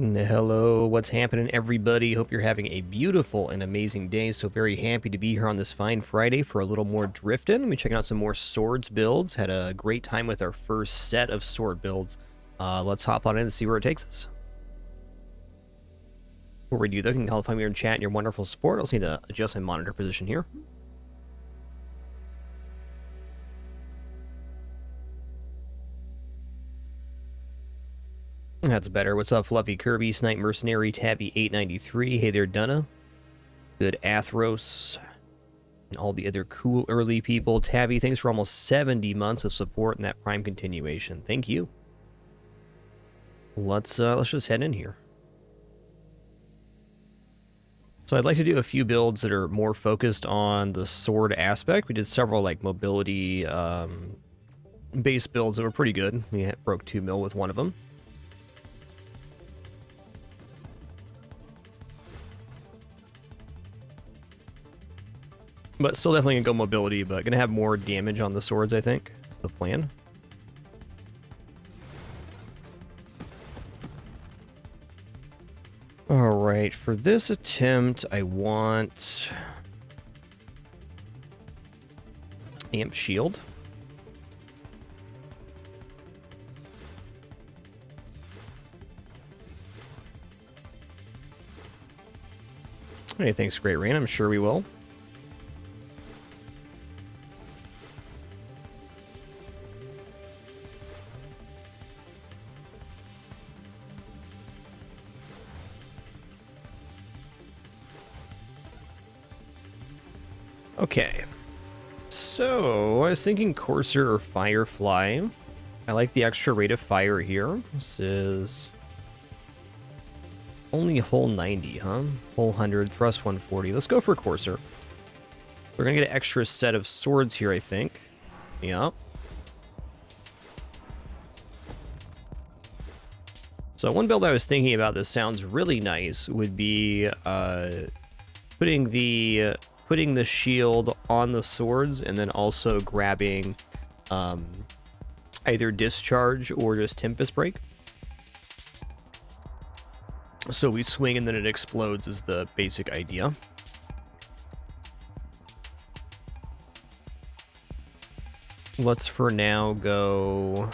Hello, what's happening, everybody? Hope you're having a beautiful and amazing day. So very happy to be here on this fine Friday for a little more drifting. We're checking out some more swords builds. Had a great time with our first set of sword builds. Let's hop on in and see where it takes us. Before we do that, you can find me in chat and your wonderful support. I also need to adjust my monitor position here. That's better. What's up, Fluffy Kirby, Snipe Mercenary, Tabby 893. Hey there, Dunna. Good Athros. And all the other cool early people. Tabby, thanks for almost 70 months of support in that Prime continuation. Thank you. Let's just head in here. So I'd like to do a few builds that are more focused on the sword aspect. We did several like mobility base builds that were pretty good. We broke 2 mil with one of them. But still definitely gonna go mobility, but gonna have more damage on the swords, I think. That's the plan. Alright, for this attempt, I want Amp Shield. Hey, thanks, Great Rain. I'm sure we will. Okay, so I was thinking Courser or Firefly. I like the extra rate of fire here. This is only hull 90, huh? Hull 100, thrust 140. Let's go for Courser. We're gonna get an extra set of swords here, I think. Yep. So one build I was thinking about that sounds really nice would be putting the shield on the swords and then also grabbing either discharge or just Tempest Break. So we swing and then it explodes is the basic idea. Let's for now go...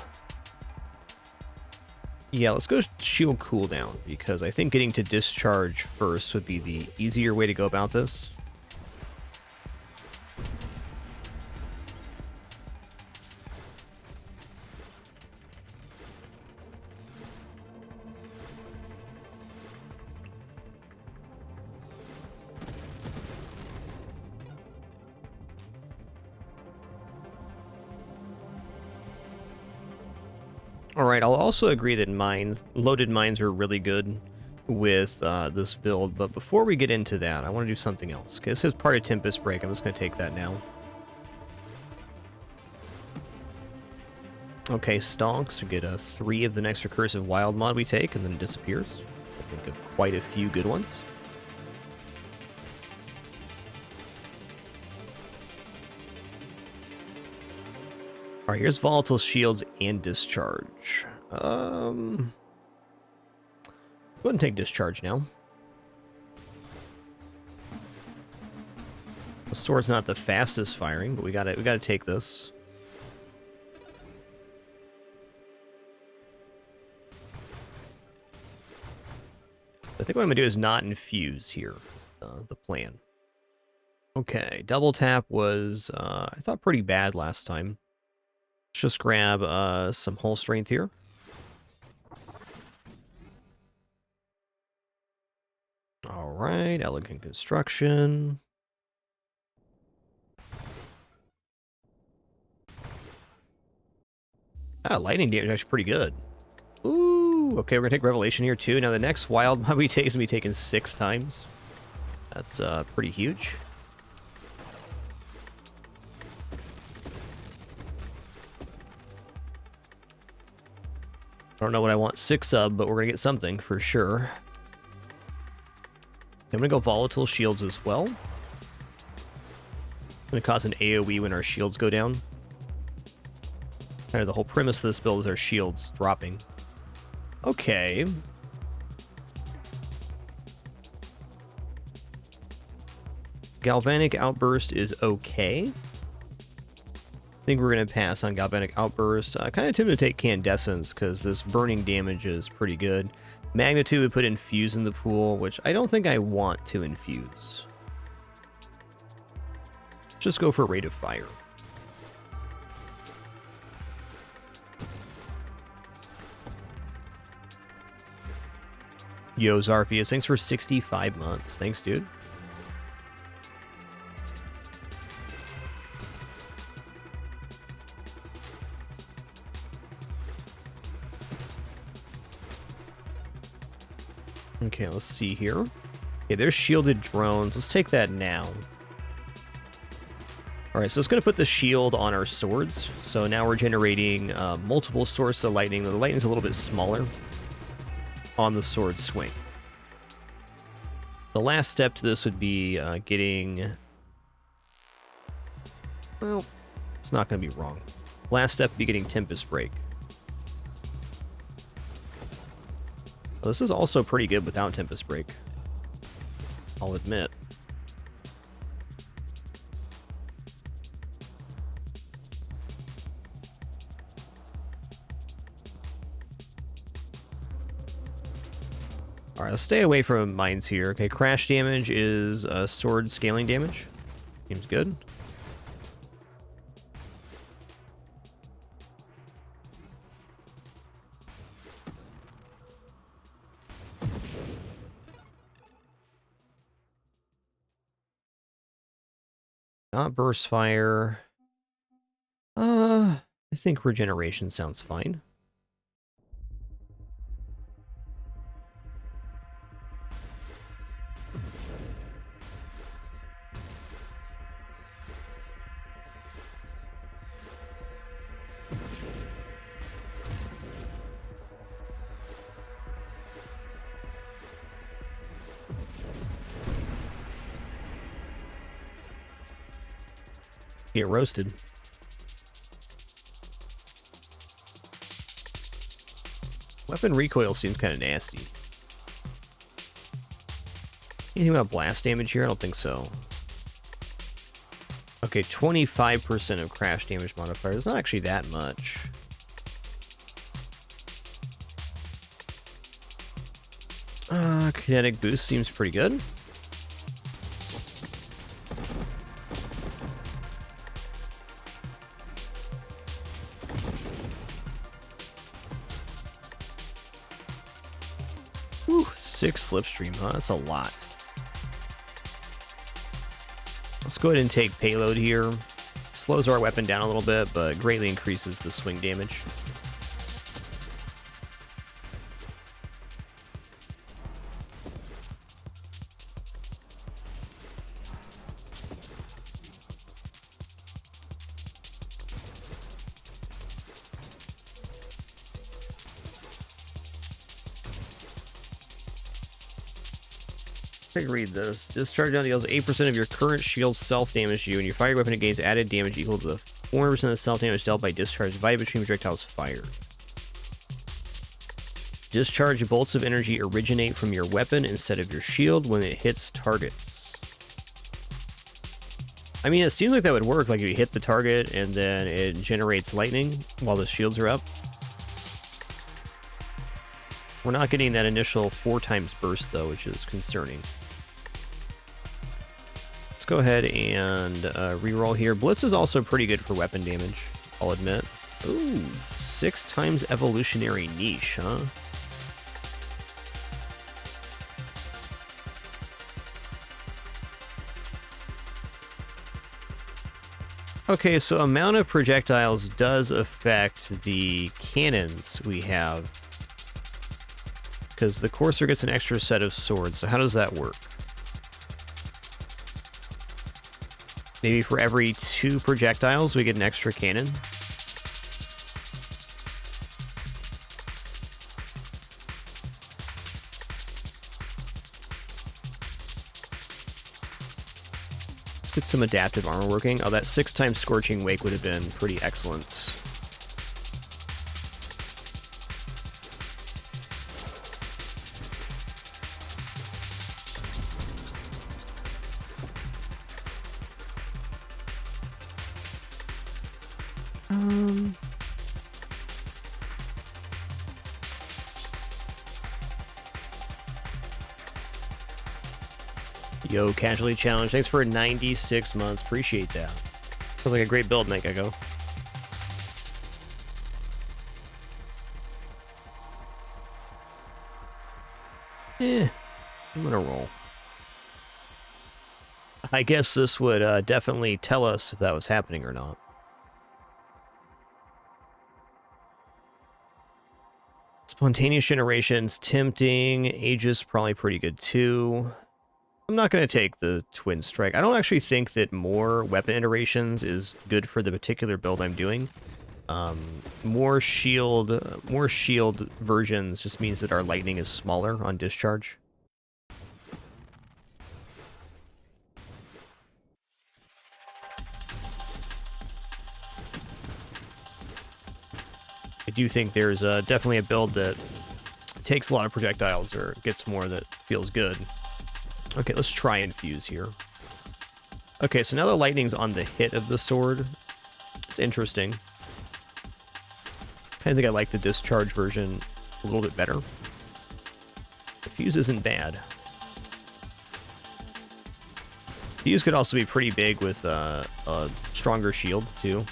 Yeah, let's go shield cooldown, because I think getting to discharge first would be the easier way to go about this. Alright, I'll also agree that loaded mines are really good with this build, but before we get into that, I want to do something else. Okay, this is part of Tempest Break. I'm just going to take that now. Okay, Stonks. We get 3 of the next recursive wild mod we take, and then it disappears. I think of quite a few good ones. Alright, here's Volatile Shields and Discharge. Go ahead and take Discharge now. The sword's not the fastest firing, but we gotta take this. I think what I'm gonna do is not infuse here. The plan. Okay, double tap was I thought pretty bad last time. Let's just grab some hull strength here. All right, elegant construction. Lightning damage is actually pretty good. Ooh, okay, we're gonna take Revelation here too. Now the next wild mod we take is gonna be taken 6 times. That's pretty huge. I don't know what I want 6 of, but we're gonna get something for sure. I'm gonna go Volatile Shields as well. It's gonna cause an AoE when our shields go down. Kind of the whole premise of this build is our shields dropping. Okay. Galvanic Outburst is okay. I think we're going to pass on Galvanic Outburst. Kind of tempted to take Candescence because this burning damage is pretty good. Magnitude would put Infuse in the pool, which I don't think I want to infuse. Just go for Rate of Fire. Yo, Zarfius, thanks for 65 months. Thanks, dude. Okay, let's see here. Okay, there's shielded drones. Let's take that now. Alright, so it's going to put the shield on our swords. So now we're generating multiple sources of lightning. The lightning's a little bit smaller on the sword swing. The last step to this would be getting... Well, it's not going to be wrong. Last step would be getting Tempest Break. Well, this is also pretty good without Tempest Break, I'll admit. Alright, let's stay away from mines here. Okay, crash damage is sword scaling damage. Seems good. Not burst fire. I think regeneration sounds fine. Get roasted. Weapon recoil seems kind of nasty. Anything about blast damage here? I don't think so. Okay, 25% of crash damage modifier. It's not actually that much. Kinetic boost seems pretty good. Whew, 6 slipstream, huh? That's a lot. Let's go ahead and take payload here. Slows our weapon down a little bit, but greatly increases the swing damage. Read this. Discharge down deals 8% of your current shield self-damage to you, and your fire weapon gains added damage equal to the 4% of the self-damage dealt by discharge divided between projectiles fired. Discharge bolts of energy originate from your weapon instead of your shield when it hits targets. I mean, it seems like that would work, like if you hit the target and then it generates lightning while the shields are up. We're not getting that initial 4 times burst, though, which is concerning. Let's go ahead and reroll here. Blitz is also pretty good for weapon damage, I'll admit. Ooh, 6 times evolutionary niche, huh? Okay, so amount of projectiles does affect the cannons we have, because the Courser gets an extra set of swords. So how does that work? Maybe for every 2 projectiles, we get an extra cannon. Let's get some adaptive armor working. Oh, that 6 times Scorching Wake would have been pretty excellent. Um, Yo, Casually Challenge. Thanks for 96 months. Appreciate that. Sounds like a great build, Night Gecko. I'm gonna roll. I guess this would definitely tell us if that was happening or not. Spontaneous Generation's tempting. Aegis probably pretty good too. I'm not going to take the Twin Strike. I don't actually think that more weapon iterations is good for the particular build I'm doing. More shield versions just means that our lightning is smaller on discharge. I do think there's definitely a build that takes a lot of projectiles or gets more that feels good. Okay, let's try Infuse here. Okay, so now the lightning's on the hit of the sword. It's interesting. I think I like the discharge version a little bit better. The Fuse isn't bad. Fuse could also be pretty big with a stronger shield, too.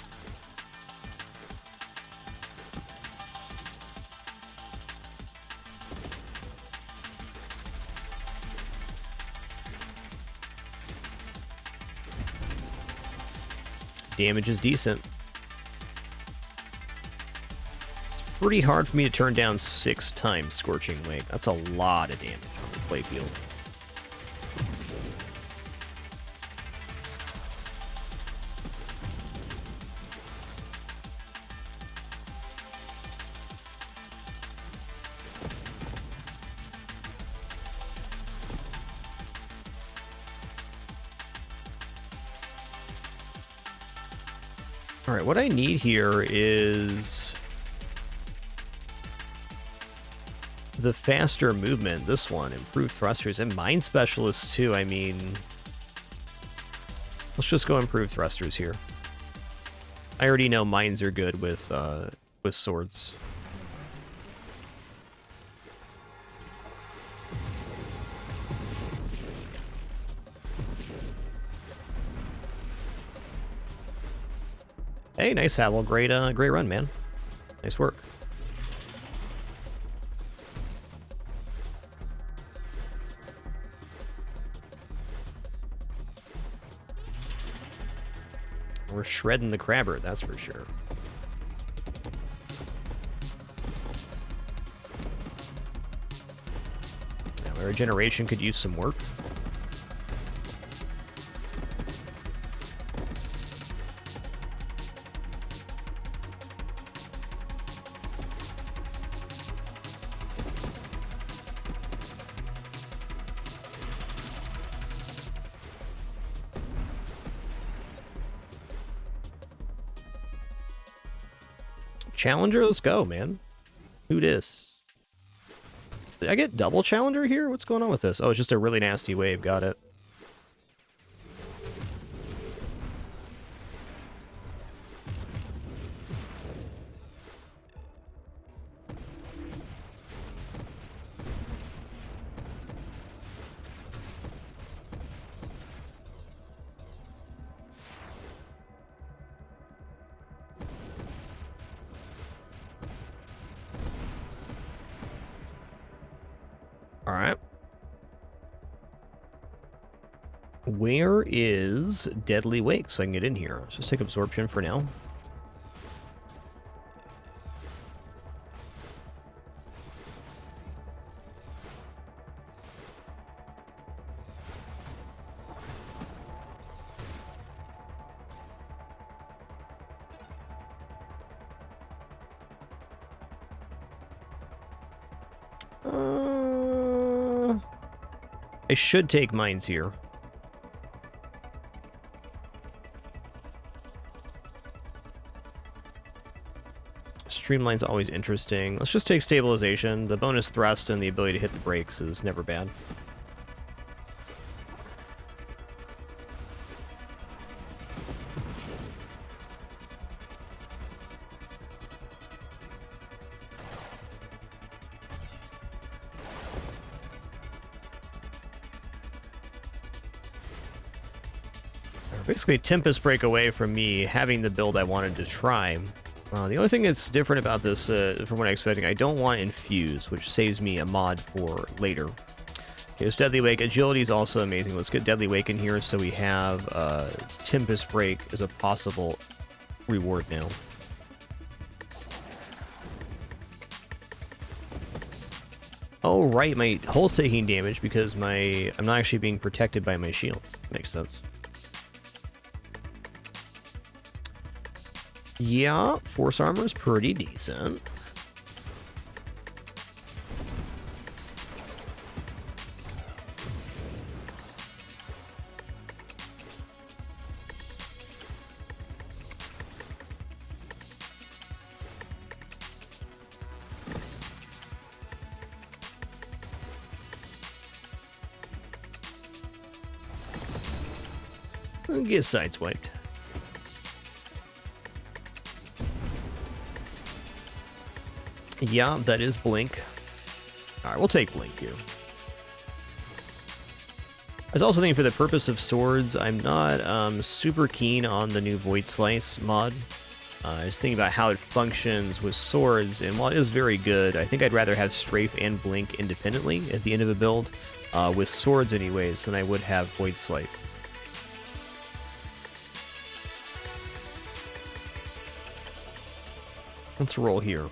Damage is decent. It's pretty hard for me to turn down 6 times Scorching Wake. That's a lot of damage on the playfield. Alright, what I need here is the faster movement. This one, improved thrusters, and Mind Specialist too. I mean, let's just go improve thrusters here. I already know mines are good with swords. Hey, nice Havel. Great run, man. Nice work. We're shredding the crabber, that's for sure. Now, our regeneration could use some work. Challenger, let's go, man. Who dis? Did I get double Challenger here? What's going on with this? Oh, it's just a really nasty wave. Got it. Alright. Where is Deadly Wake so I can get in here? Let's just take Absorption for now. I should take mines here. Streamline's always interesting. Let's just take Stabilization. The bonus thrust and the ability to hit the brakes is never bad. Basically, Tempest break away from me having the build I wanted to try. The only thing that's different about this, from what I'm expecting, I don't want Infuse, which saves me a mod for later. Okay, it's Deadly Wake. Agility is also amazing. Let's get Deadly Wake in here so we have Tempest Break as a possible reward now. Oh, right, my hull's taking damage because I'm not actually being protected by my shields. Makes sense. Yeah, Force Armor is pretty decent. Get sideswiped. Yeah, that is Blink. Alright, we'll take Blink here. I was also thinking for the purpose of swords, I'm not super keen on the new Void Slice mod. I was thinking about how it functions with swords, and while it is very good, I think I'd rather have Strafe and Blink independently at the end of a build, with swords anyways, than I would have Void Slice. Let's roll here.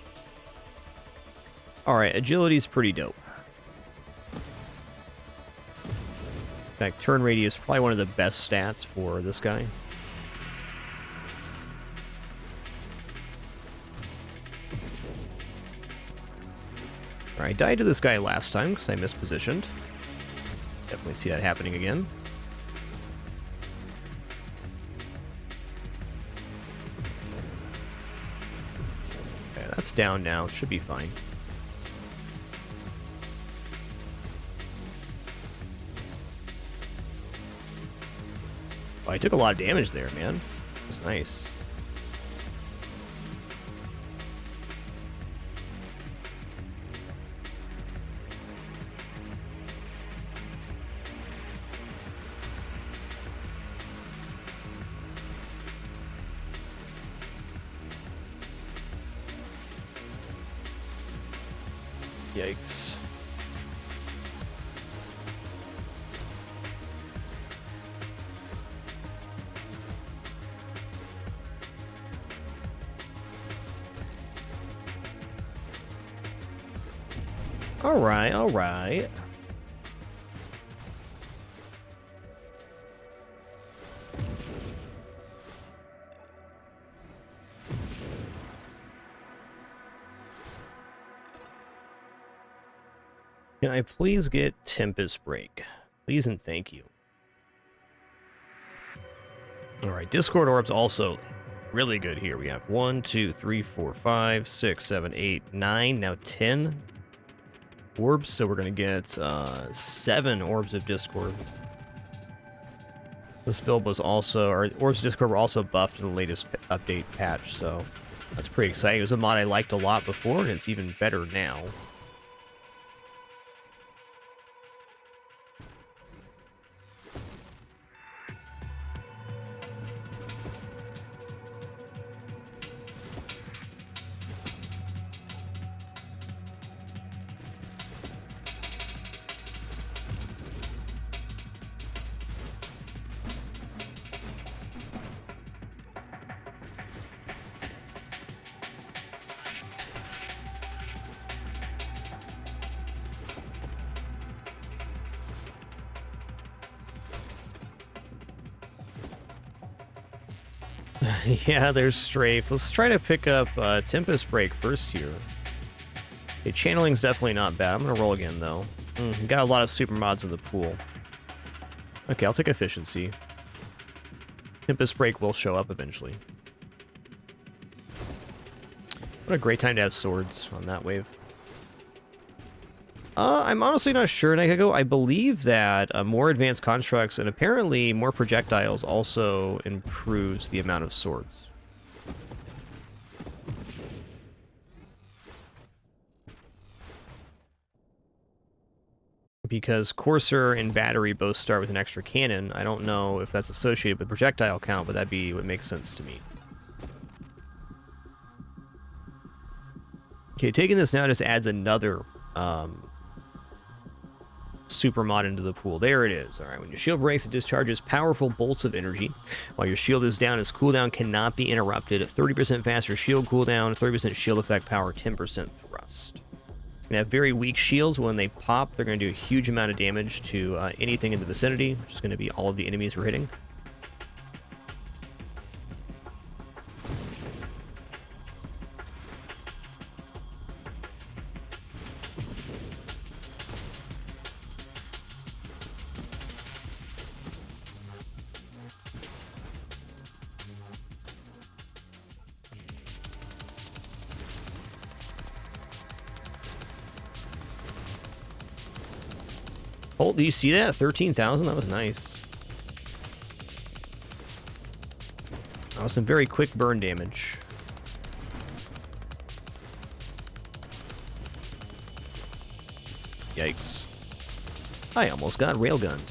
Alright, agility's pretty dope. In fact, turn radius is probably one of the best stats for this guy. Alright, I died to this guy last time because I mispositioned. Definitely see that happening again. Okay, that's down now. Should be fine. Oh, I took a lot of damage there, man. That's nice. Yikes. Alright, alright. Can I please get Tempest Break? Please and thank you. Alright, Discord Orbs also really good here. We have 1, 2, 3, 4, 5, 6, 7, 8, 9, now 10 orbs, so we're going to get 7 Orbs of Discord. This build was also, or Orbs of Discord were also buffed in the latest update patch, so that's pretty exciting. It was a mod I liked a lot before, and it's even better now. Yeah, there's Strafe. Let's try to pick up Tempest Break first here. Okay, Channeling's definitely not bad. I'm going to roll again, though. Got a lot of super mods in the pool. Okay, I'll take Efficiency. Tempest Break will show up eventually. What a great time to have swords on that wave. I'm honestly not sure, Nikago. I believe that more advanced constructs and apparently more projectiles also improves the amount of swords. because Courser and Battery both start with an extra cannon. I don't know if that's associated with projectile count, but that'd be what makes sense to me. Okay, taking this now just adds another super mod into the pool. There it is. All right, when your shield breaks, it discharges powerful bolts of energy. While your shield is down, its cooldown cannot be interrupted. 30% faster shield cooldown, 30% shield effect power, 10% thrust. Gonna have very weak shields. When they pop, they're gonna do a huge amount of damage to anything in the vicinity, which is gonna be all of the enemies we're hitting. Oh, do you see that? 13,000? That was nice. That was some very quick burn damage. Yikes. I almost got railgunned.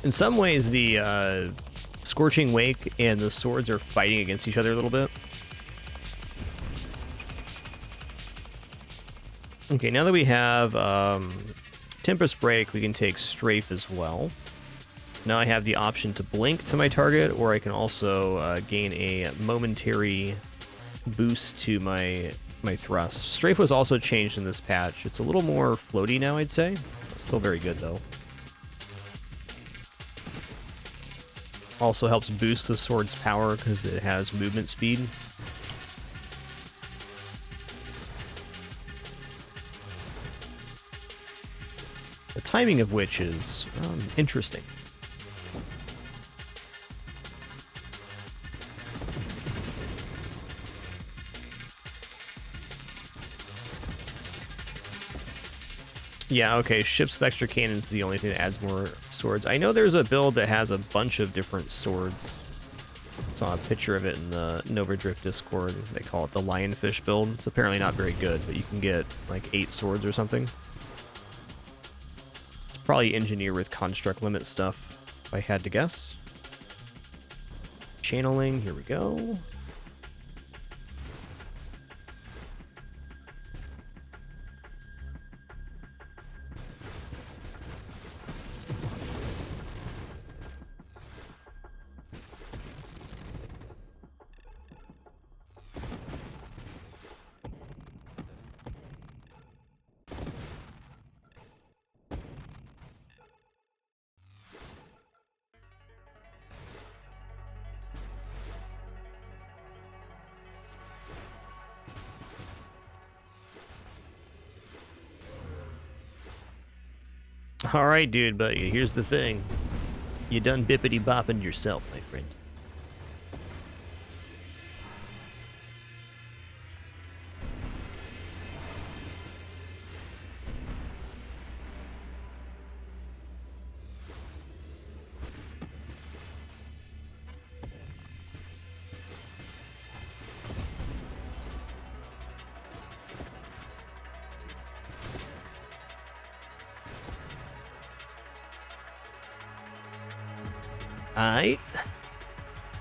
In some ways, the Scorching Wake and the swords are fighting against each other a little bit. Okay, now that we have Tempest Break, we can take Strafe as well. Now I have the option to blink to my target, or I can also gain a momentary boost to my thrust. Strafe was also changed in this patch. It's a little more floaty now, I'd say. Still very good, though. Also helps boost the sword's power because it has movement speed. The timing of which is interesting. Yeah, okay, ships with extra cannons is the only thing that adds more swords. I know there's a build that has a bunch of different swords. I saw a picture of it in the Nova Drift Discord. They call it the Lionfish build. It's apparently not very good, but you can get like 8 swords or something. Probably engineer with construct limit stuff, if I had to guess. Channeling, here we go. Alright, dude, but here's the thing. You done bippity-bopping yourself, my friend.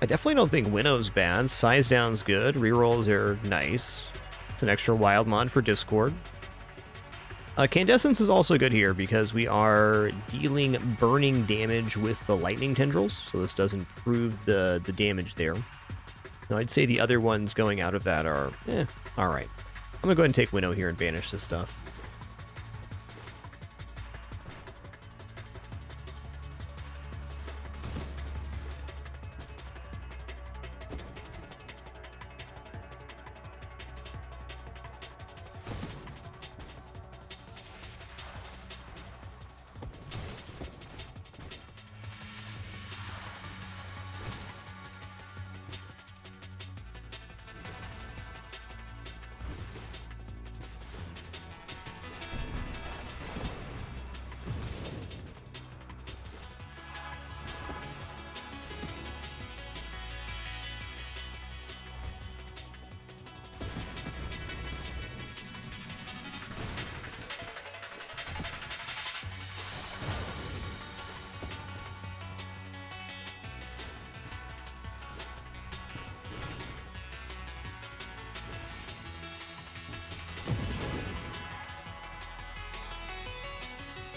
I definitely don't think Winnow's bad. Size down's good. Rerolls are nice. It's an extra wild mod for Discord. Candescence is also good here because we are dealing burning damage with the lightning tendrils, so this does improve the damage there. Now, I'd say the other ones going out of that are, alright. I'm gonna go ahead and take Winnow here and banish this stuff.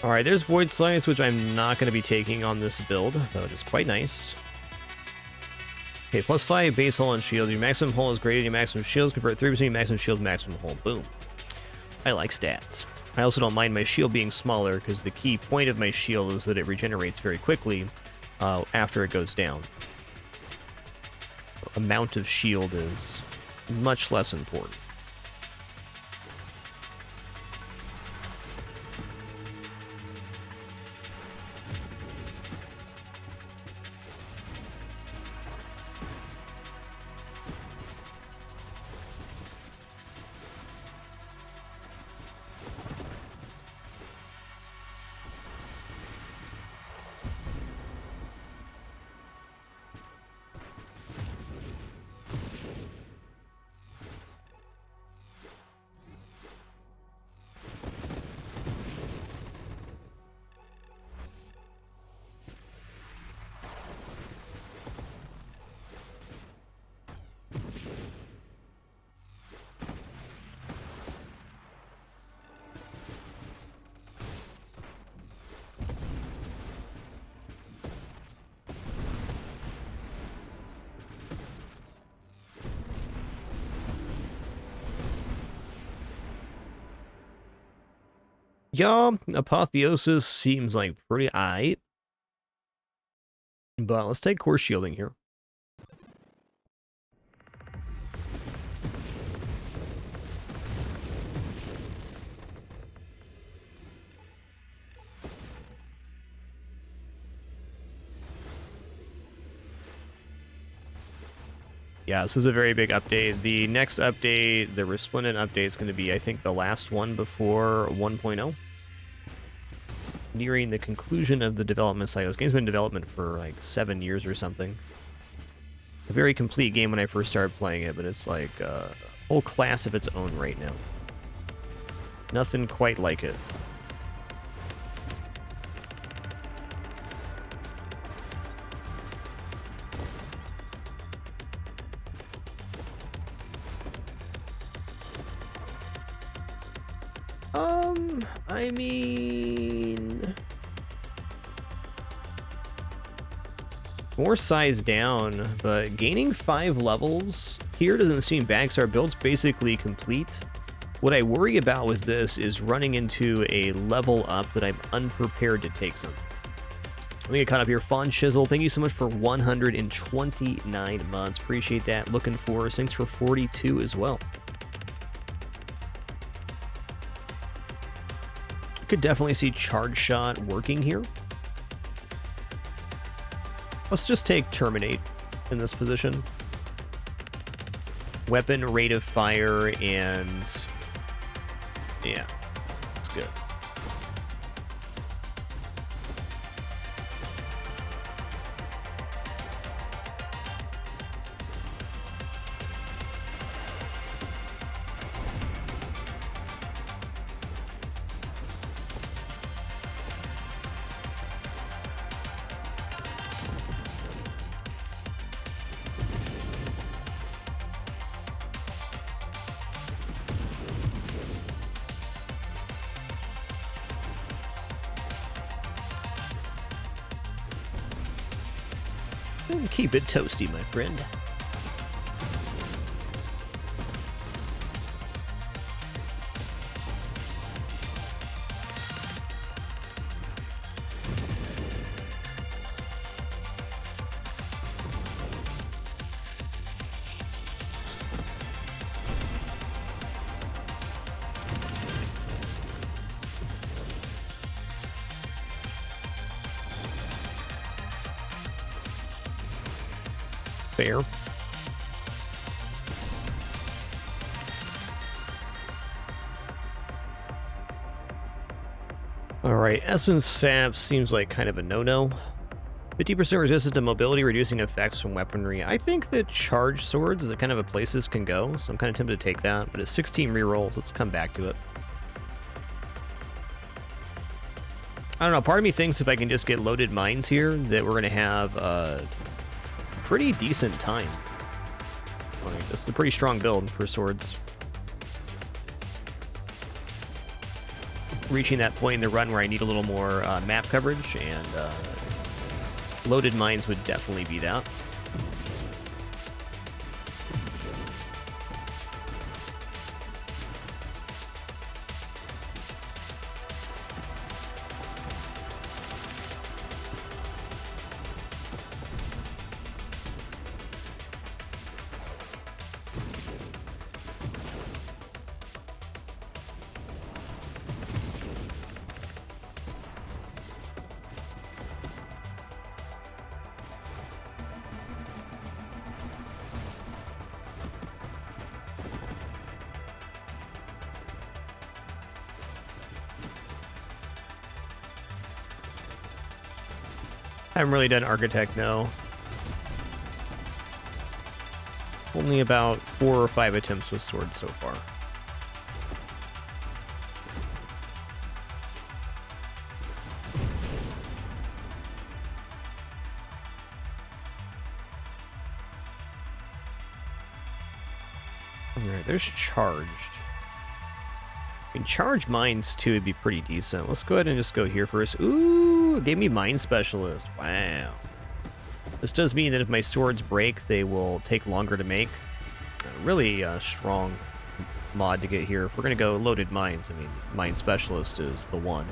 Alright, there's Void Slice, which I'm not going to be taking on this build, though it is quite nice. Okay, +5 base hull and shield. Your maximum hull is greater than your maximum shields. Convert 3% of your maximum shields to maximum hull. Boom. I like stats. I also don't mind my shield being smaller, because the key point of my shield is that it regenerates very quickly after it goes down. Amount of shield is much less important. Yeah, Apotheosis seems like pretty aight. But let's take Core Shielding here. Yeah, this is a very big update. The next update, the Resplendent update, is going to be, I think, the last one before 1.0. Nearing the conclusion of the development cycle. This game's been in development for like 7 years or something. A very complete game when I first started playing it, but it's like a whole class of its own right now. Nothing quite like it. I mean, more size down, but gaining 5 levels here doesn't seem bad because our build's basically complete. What I worry about with this is running into a level up that I'm unprepared to take some. Let me get caught up here. Fawn Shizzle, thank you so much for 129 months. Appreciate that. Looking for us. Thanks for 42 as well. Could definitely see Charge Shot working here. Let's just take Terminate in this position. Weapon, rate of fire, and yeah, it's good. Keep it toasty, my friend. Fair. Alright, Essence Sap seems like kind of a no-no. 50% resistance to mobility, reducing effects from weaponry. I think that Charge Swords is a kind of a place this can go, so I'm kind of tempted to take that, but it's 16 rerolls. Let's come back to it. I don't know, part of me thinks if I can just get loaded mines here, that we're going to have a pretty decent time. Like, this is a pretty strong build for swords. reaching that point in the run where I need a little more map coverage, and loaded mines would definitely be that. I haven't really done Architect, no. Only about 4 or 5 attempts with swords so far. Alright, there's charged. I mean, charge mines too would be pretty decent. Let's go ahead and just go here first. Ooh, it gave me mine specialist. Wow. This does mean that if my swords break, they will take longer to make. Really strong mod to get here. If we're going to go loaded mines, I mean, mine specialist is the one.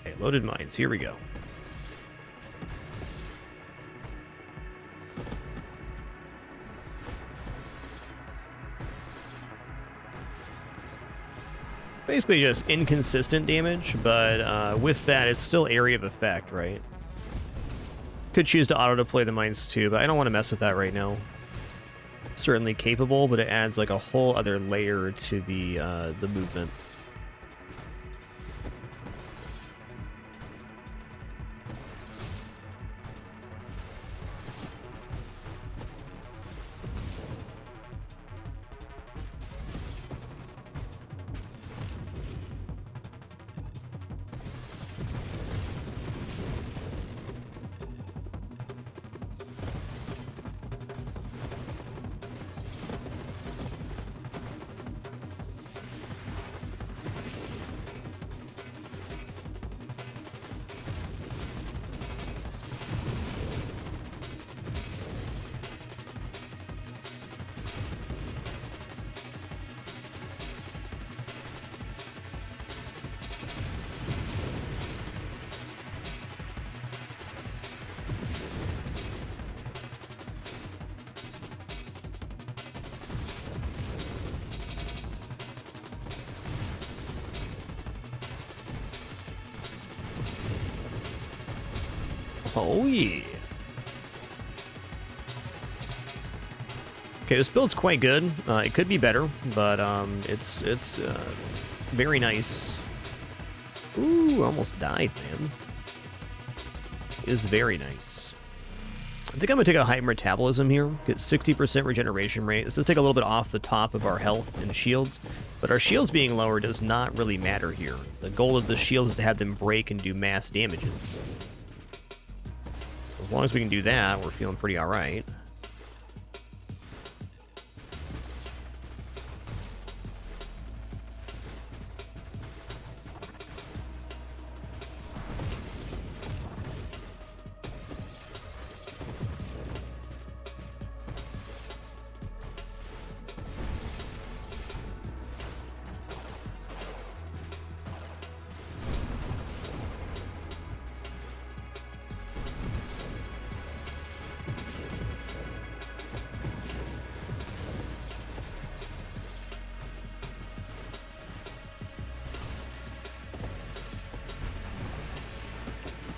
Okay, loaded mines. Here we go. Basically just inconsistent damage, but with that, it's still area of effect, right? Could choose to auto-deploy the mines too, but I don't want to mess with that right now. Certainly capable, but it adds like a whole other layer to the movement. Oh yeah. Okay, this build's quite good. It could be better, but it's very nice. Ooh, almost died, man. It is very nice. I think I'm going to take a high metabolism here, get 60% regeneration rate. This does take a little bit off the top of our health and shields, but our shields being lower does not really matter here. The goal of the shields is to have them break and do mass damages. As long as we can do that, we're feeling pretty alright.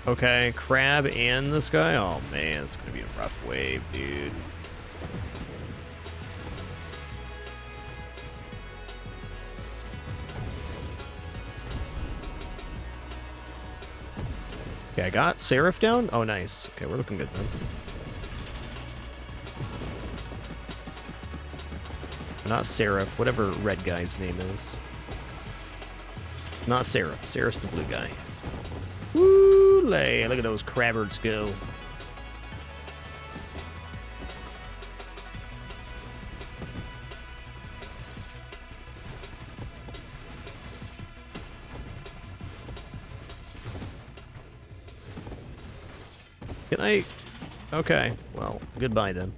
Okay, crab and this guy? Oh man, it's gonna be a rough wave, dude. Okay, I got Seraph down? Oh, nice. Okay, we're looking good then. Not Seraph, whatever red guy's name is. Not Seraph. Seraph's the blue guy. Woo-lay! Look at those crabbards go. Can I... Okay, well, goodbye then.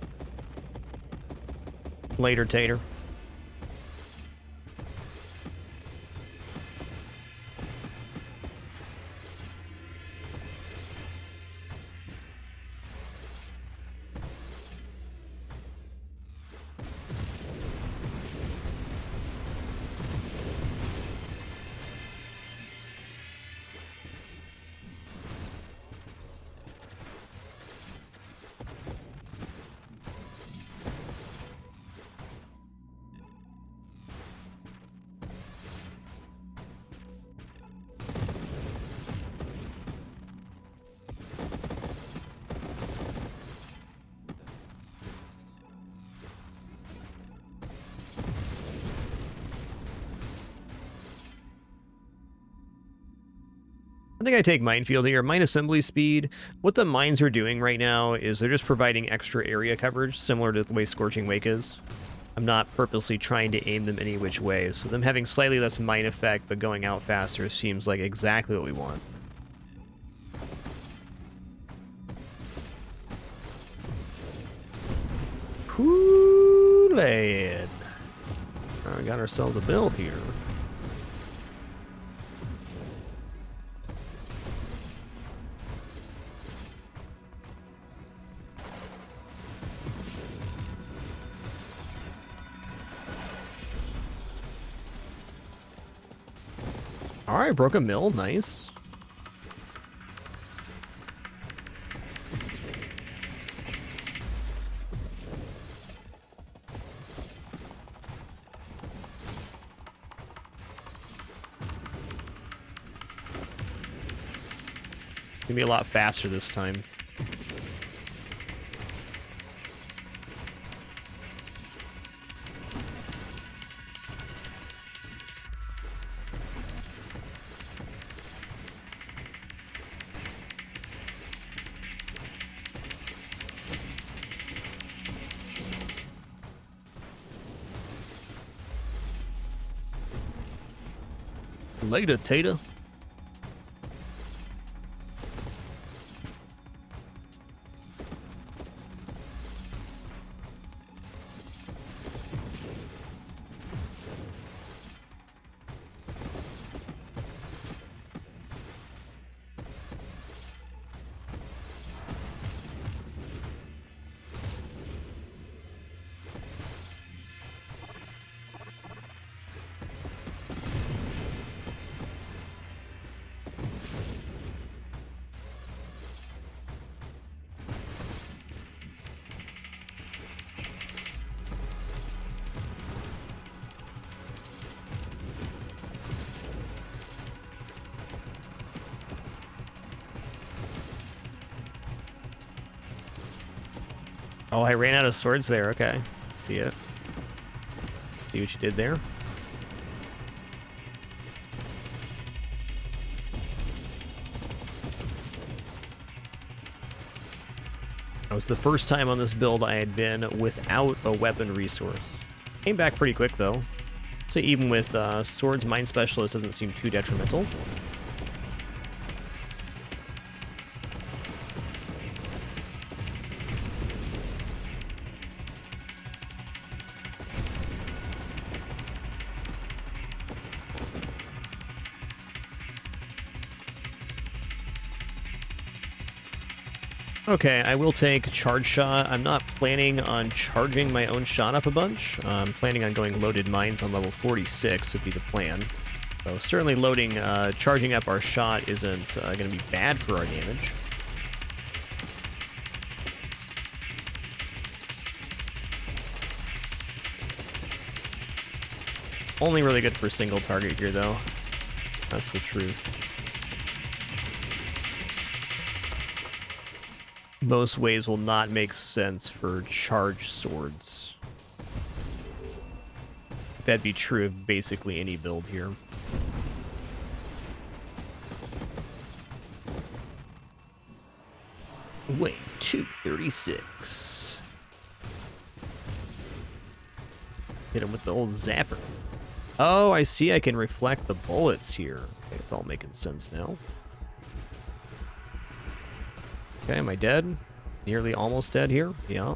Later, Tater. I think I take Minefield here. Mine assembly speed. What the mines are doing right now is they're just providing extra area coverage, similar to the way Scorching Wake is. I'm not purposely trying to aim them any which way, so them having slightly less mine effect but going out faster seems like exactly what we want. Kool-Aid. All right, we got ourselves a build here. Alright, broke a mill. Nice. Gonna be a lot faster this time. Later, Tater. Oh, I ran out of swords there. Okay. See it. See what you did there? That was the first time on this build I had been without a weapon resource. Came back pretty quick, though. So even with swords, Mind Specialist doesn't seem too detrimental. Okay, I will take Charge Shot. I'm not planning on charging my own shot up a bunch. I'm planning on going Loaded Mines on level 46 would be the plan. So certainly loading, charging up our shot isn't going to be bad for our damage. Only really good for single target here, though. That's the truth. Most waves will not make sense for charged swords. That'd be true of basically any build here. Wait, 236. Hit him with the old zapper. Oh, I see I can reflect the bullets here. Okay, it's all making sense now. Okay, am I dead? Nearly almost dead here? Yeah.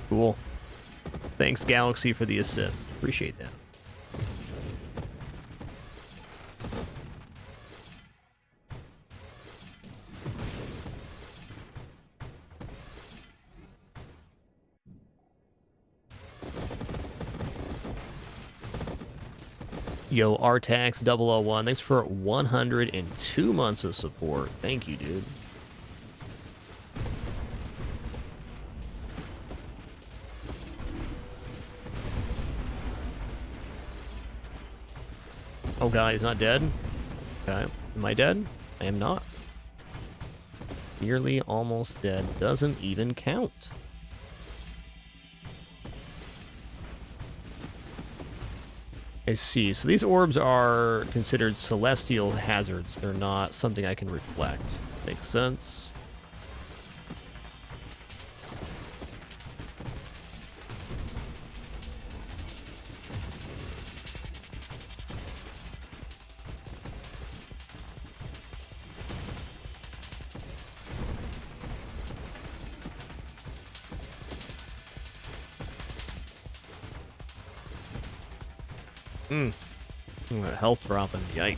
Cool. Thanks, Galaxy, for the assist. Appreciate that. Yo, Artax 001, thanks for 102 months of support. Thank you, dude. Oh god, he's not dead? Okay. Am I dead? I am not. Nearly almost dead. Doesn't even count. I see. So these orbs are considered celestial hazards. They're not something I can reflect. Makes sense. Health dropping. Yikes.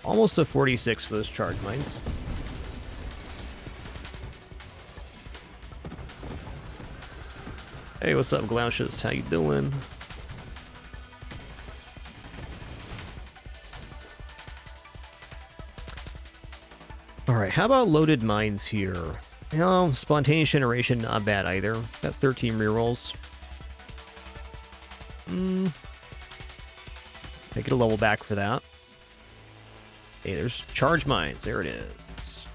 Almost a 46 for those charge mines. Hey, what's up, Gloucious? How you doing? Alright, how about loaded mines here? You know, spontaneous generation, not bad either. Got 13 rerolls. I get a level back for that. Hey, there's charge mines. There it is.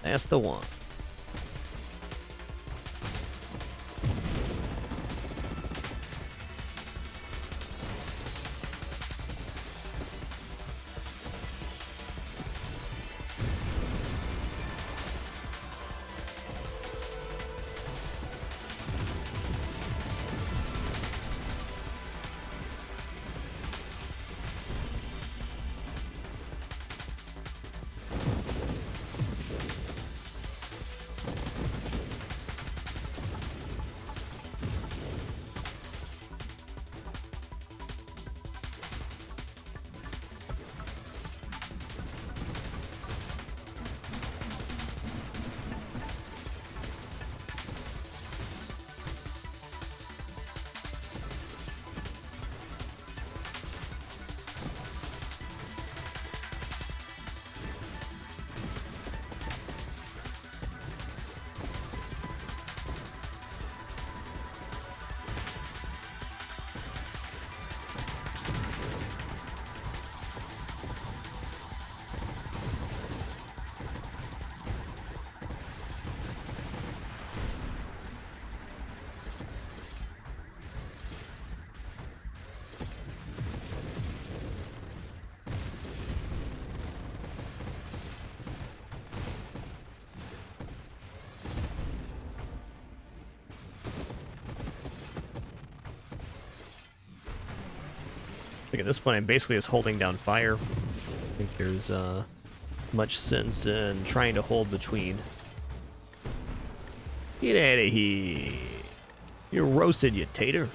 That's the one. Like at this point, I'm basically just holding down fire. I think there's much sense in trying to hold between. Get out of here. You're roasted, you tater.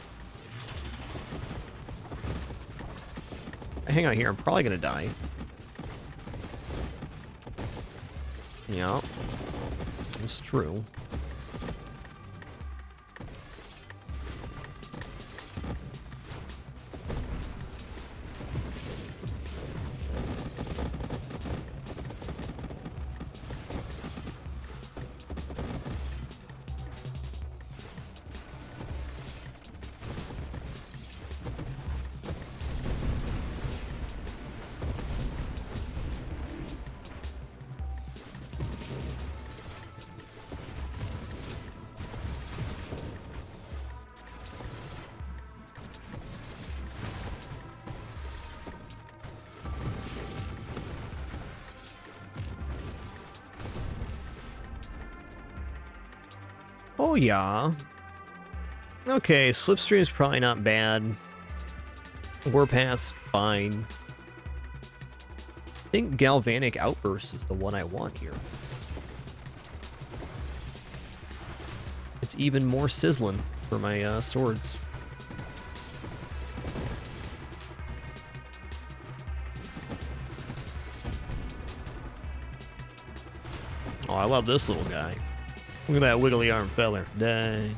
Hang on here, I'm probably gonna die. Yeah, it's true. Oh yeah. Okay, Slipstream is probably not bad. Warpath's fine. I think Galvanic Outburst is the one I want here. It's even more sizzling for my swords. Oh, I love this little guy. Look at that wiggly arm feller. Dang.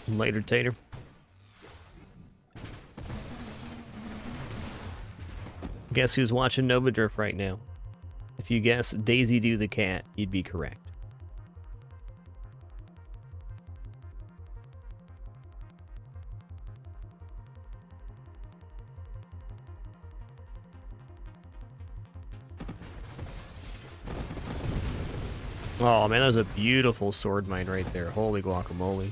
Later, Tater. Guess who's watching Nova Drift right now? If you guess Daisy Doo the cat, you'd be correct. Oh man, that was a beautiful sword mine right there. Holy guacamole.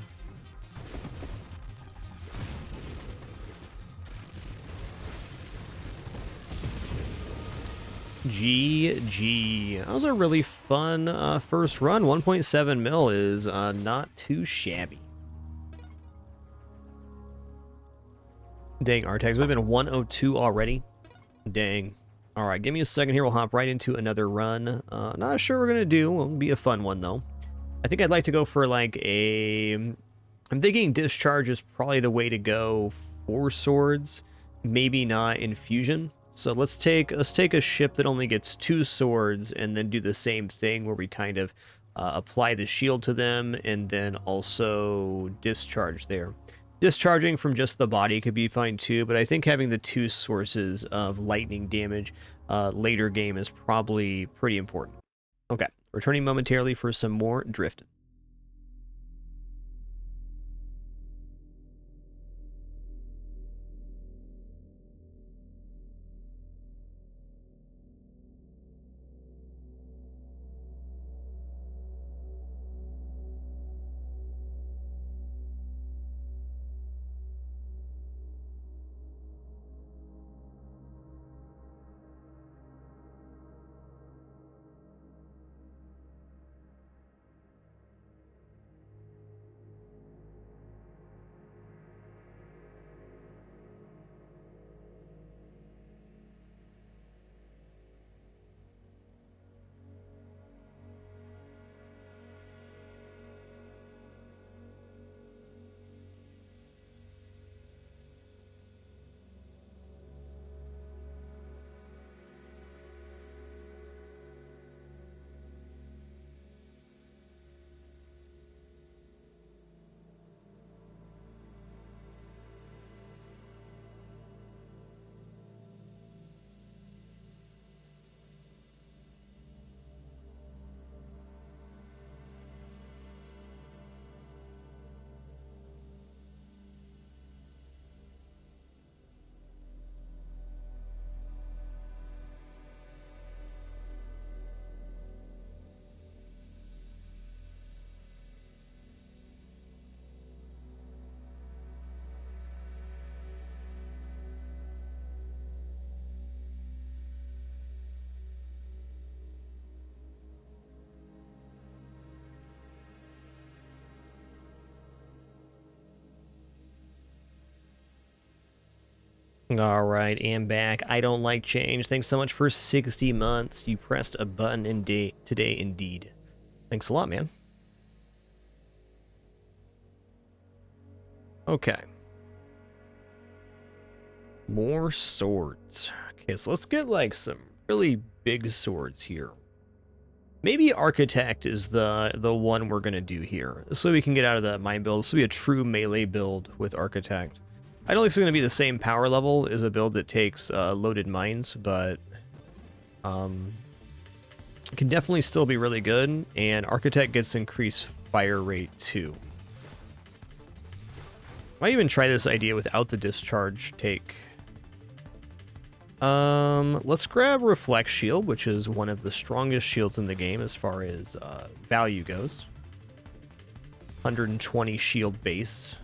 GG. That was a really fun first run. 1.7 mil is not too shabby. Dang, Artex, we've been 102 already. Dang. All right, give me a second here. We'll hop right into another run. Not sure what we're going to do. It'll be a fun one, though. I think I'd like to go for, like, a... I'm thinking Discharge is probably the way to go for swords. Maybe not Infusion. So let's take a ship that only gets 2 swords and then do the same thing where we kind of apply the shield to them and then also discharge there. Discharging from just the body could be fine too, but I think having the 2 sources of lightning damage later game is probably pretty important. Okay, returning momentarily for some more drift. All right, and back. I don't like change. Thanks so much for 60 months. You pressed a button today, indeed. Thanks a lot, man. Okay. More swords. Okay, so let's get like some really big swords here. Maybe Architect is the one we're gonna do here. This way we can get out of the mine build. This will be a true melee build with Architect. I don't think it's gonna be the same power level as a build that takes loaded mines, but it can definitely still be really good. And Architect gets increased fire rate too. Might even try this idea without the discharge take. Let's grab Reflect Shield, which is one of the strongest shields in the game as far as value goes. 120 shield base.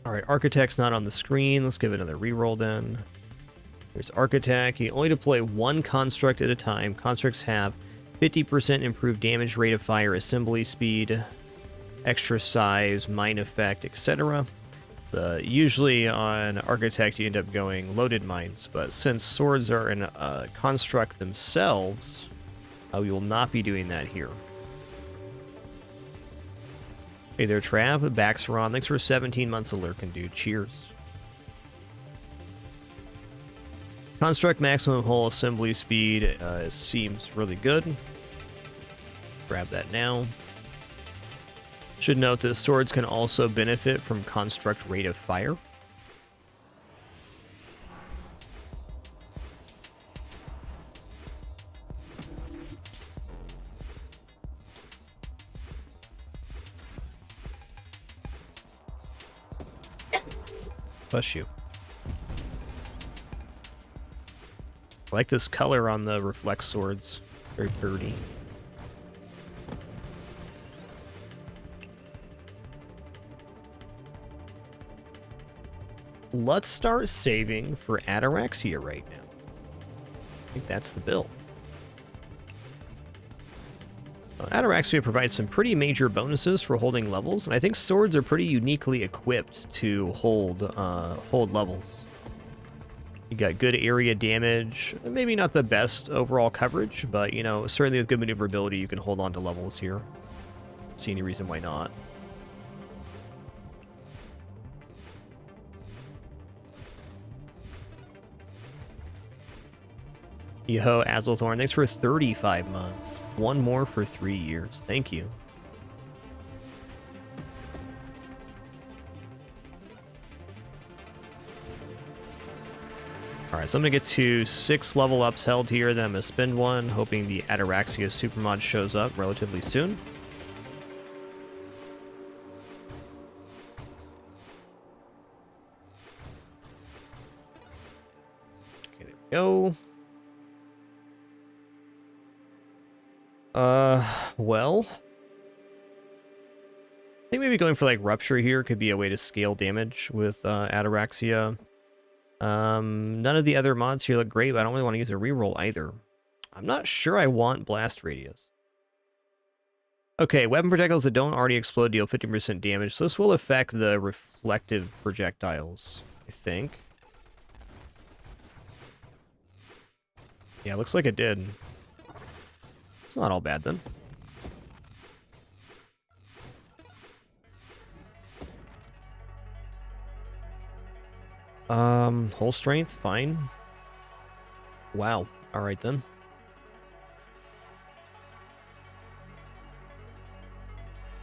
All right, Architect's not on the screen. Let's give it another reroll then. There's Architect. You only deploy one construct at a time. Constructs have 50% improved damage rate of fire, assembly speed, extra size, mine effect, etc. Usually on Architect you end up going loaded mines, but since swords are in a construct themselves, we will not be doing that here. Hey there, Trav. Baxeron, thanks for 17 months of lurking, dude. Cheers. Construct maximum hull assembly speed seems really good. Grab that now. Should note that swords can also benefit from construct rate of fire. Bless you. I like this color on the reflect swords. Very pretty. Let's start saving for Ataraxia right now. I think that's the build. Ataraxia provides some pretty major bonuses for holding levels, and I think swords are pretty uniquely equipped to hold levels. You got good area damage, maybe not the best overall coverage, but you know, certainly with good maneuverability you can hold on to levels here. Don't see any reason why not. Yo, Azulthorn, thanks for 35 months. One more for 3 years. Thank you. Alright, so I'm going to get to 6 level ups held here, then I'm going to spend one, hoping the Ataraxia Supermod shows up relatively soon. Okay, there we go. Well, I think maybe going for like Rupture here could be a way to scale damage with Ataraxia. None of the other mods here look great, but I don't really want to use a reroll either. I'm not sure I want Blast Radius. Okay, weapon projectiles that don't already explode deal 50% damage, so this will affect the reflective projectiles, I think. Yeah, looks like it did. It's not all bad then. Whole strength, fine. Wow. All right then.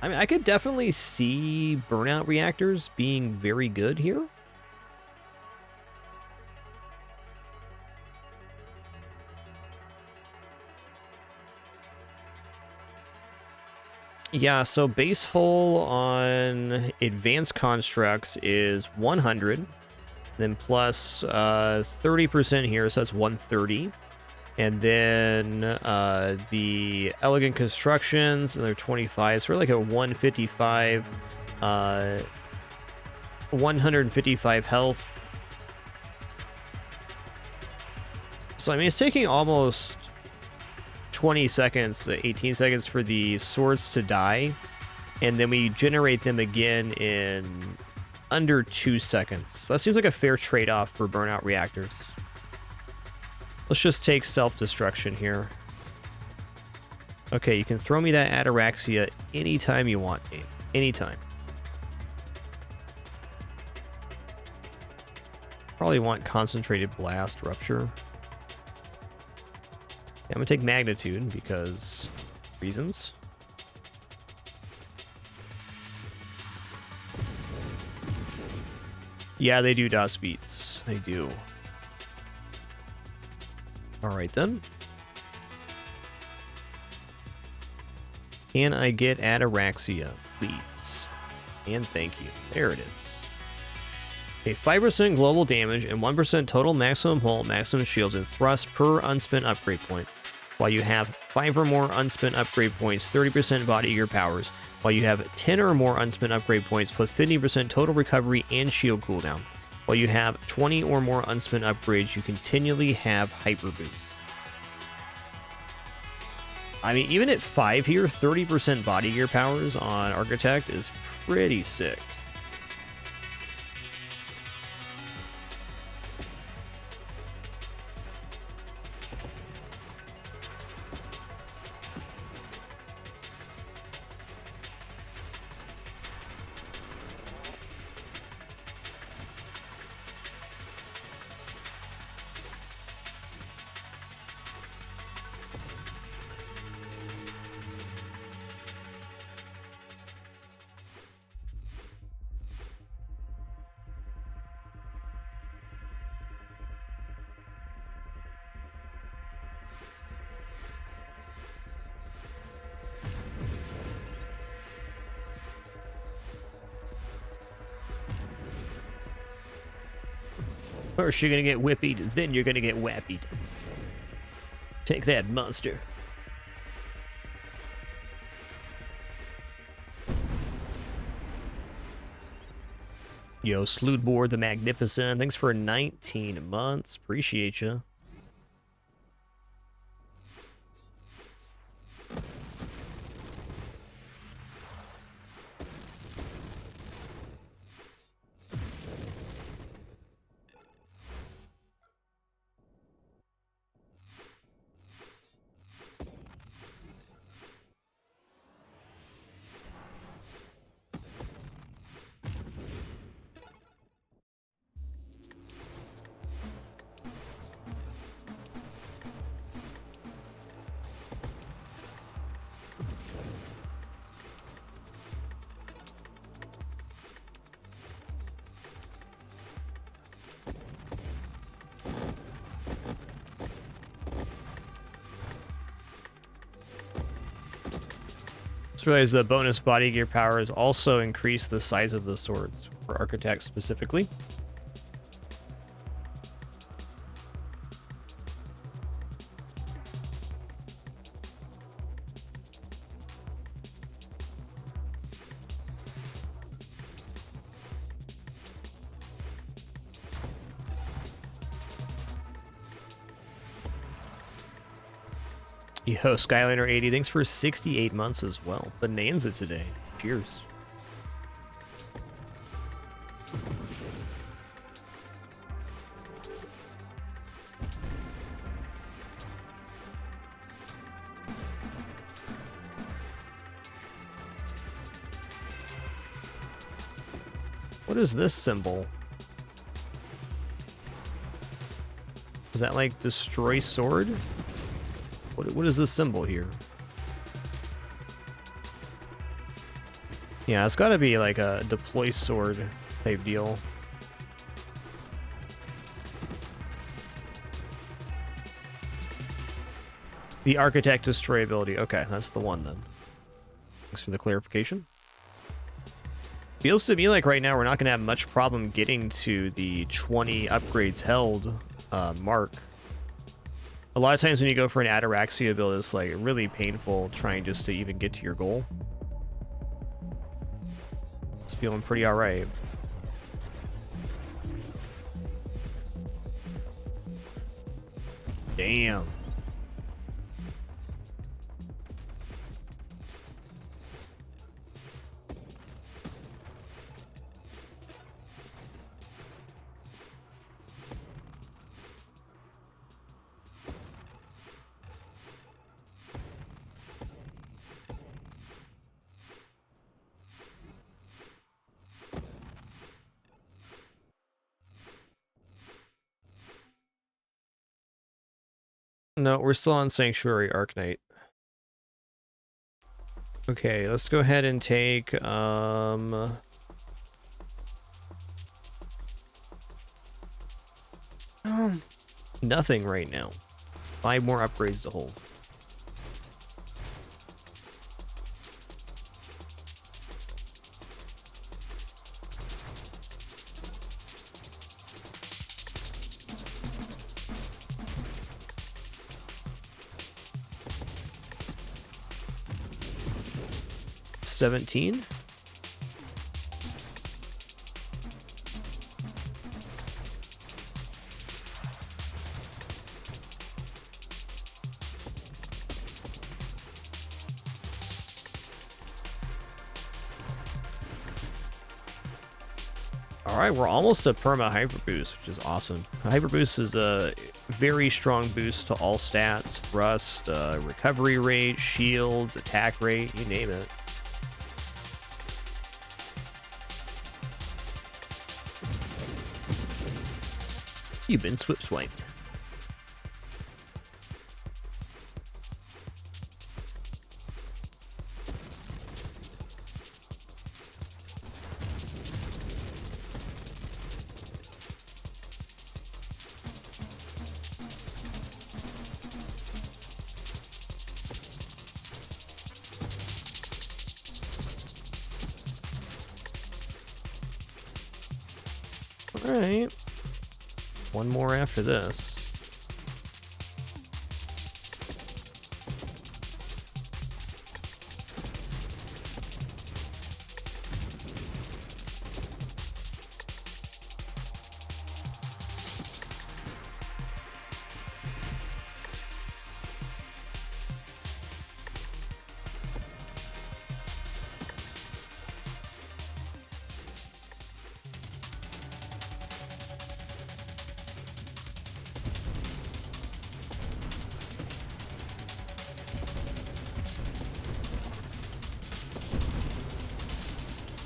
I mean, I could definitely see burnout reactors being very good here. Yeah, so base hull on advanced constructs is 100, then plus 30% here, so that's 130. And then the elegant constructions, and they're 25, so we're like a 155, 155 health. So I mean, it's taking almost 20 seconds, 18 seconds for the swords to die, and then we generate them again in under 2 seconds. So that seems like a fair trade-off for burnout reactors. Let's just take self-destruction here. Okay, you can throw me that ataraxia anytime you want, Dave. Anytime. Probably want concentrated blast rupture. Yeah, I'm gonna take magnitude because reasons. Yeah, they do DOS beats. They do. Alright then. Can I get ataraxia, please? And thank you. There it is. Okay, 5% global damage and 1% total maximum hull, maximum shields, and thrust per unspent upgrade point. While you have 5 or more unspent upgrade points, 30% body gear powers. While you have 10 or more unspent upgrade points, plus 50% total recovery and shield cooldown. While you have 20 or more unspent upgrades, you continually have hyper boost. I mean, even at 5 here, 30% body gear powers on Architect is pretty sick. First you're gonna get whippied, then you're gonna get whappied. Take that, monster. Yo, Sloodboard the Magnificent, thanks for 19 months. Appreciate you. Realize the bonus body gear powers also increase the size of the swords for Architect specifically. Yo, Skyliner80, thanks for 68 months as well. Bonanza today. Cheers. What is this symbol? Is that like destroy sword? What is this symbol here? Yeah, it's gotta be like a deploy sword type deal. The Architect destroy ability. Okay, that's the one then. Thanks for the clarification. Feels to me like right now we're not gonna have much problem getting to the 20 upgrades held mark. A lot of times when you go for an Ataraxia build, it's like really painful trying just to even get to your goal. It's feeling pretty alright. Damn. No, we're still on Sanctuary Arknight. Okay, let's go ahead and take, nothing right now. 5 more upgrades to hold. $17. All right, we're almost to perma hyper boost, which is awesome. Hyper boost is a very strong boost to all stats: thrust, recovery rate, shields, attack rate, you name it. You've been swiped. All right. One more after this.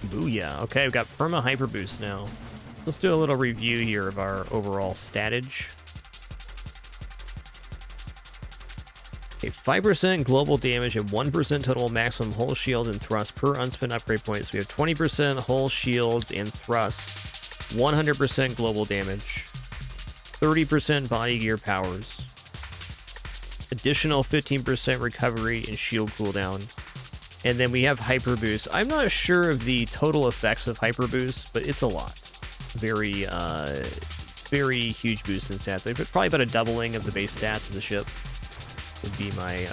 Booyah. Okay, we've got perma hyper boost now. Let's do a little review here of our overall statage. Okay, 5% global damage and 1% total maximum hull shield and thrust per unspent upgrade point. So we have 20% hull shields and thrust, 100% global damage, 30% body gear powers, additional 15% recovery and shield cooldown. And then we have Hyper Boost. I'm not sure of the total effects of Hyper Boost, but it's a lot. Very, very huge boost in stats. Probably about a doubling of the base stats of the ship would be my,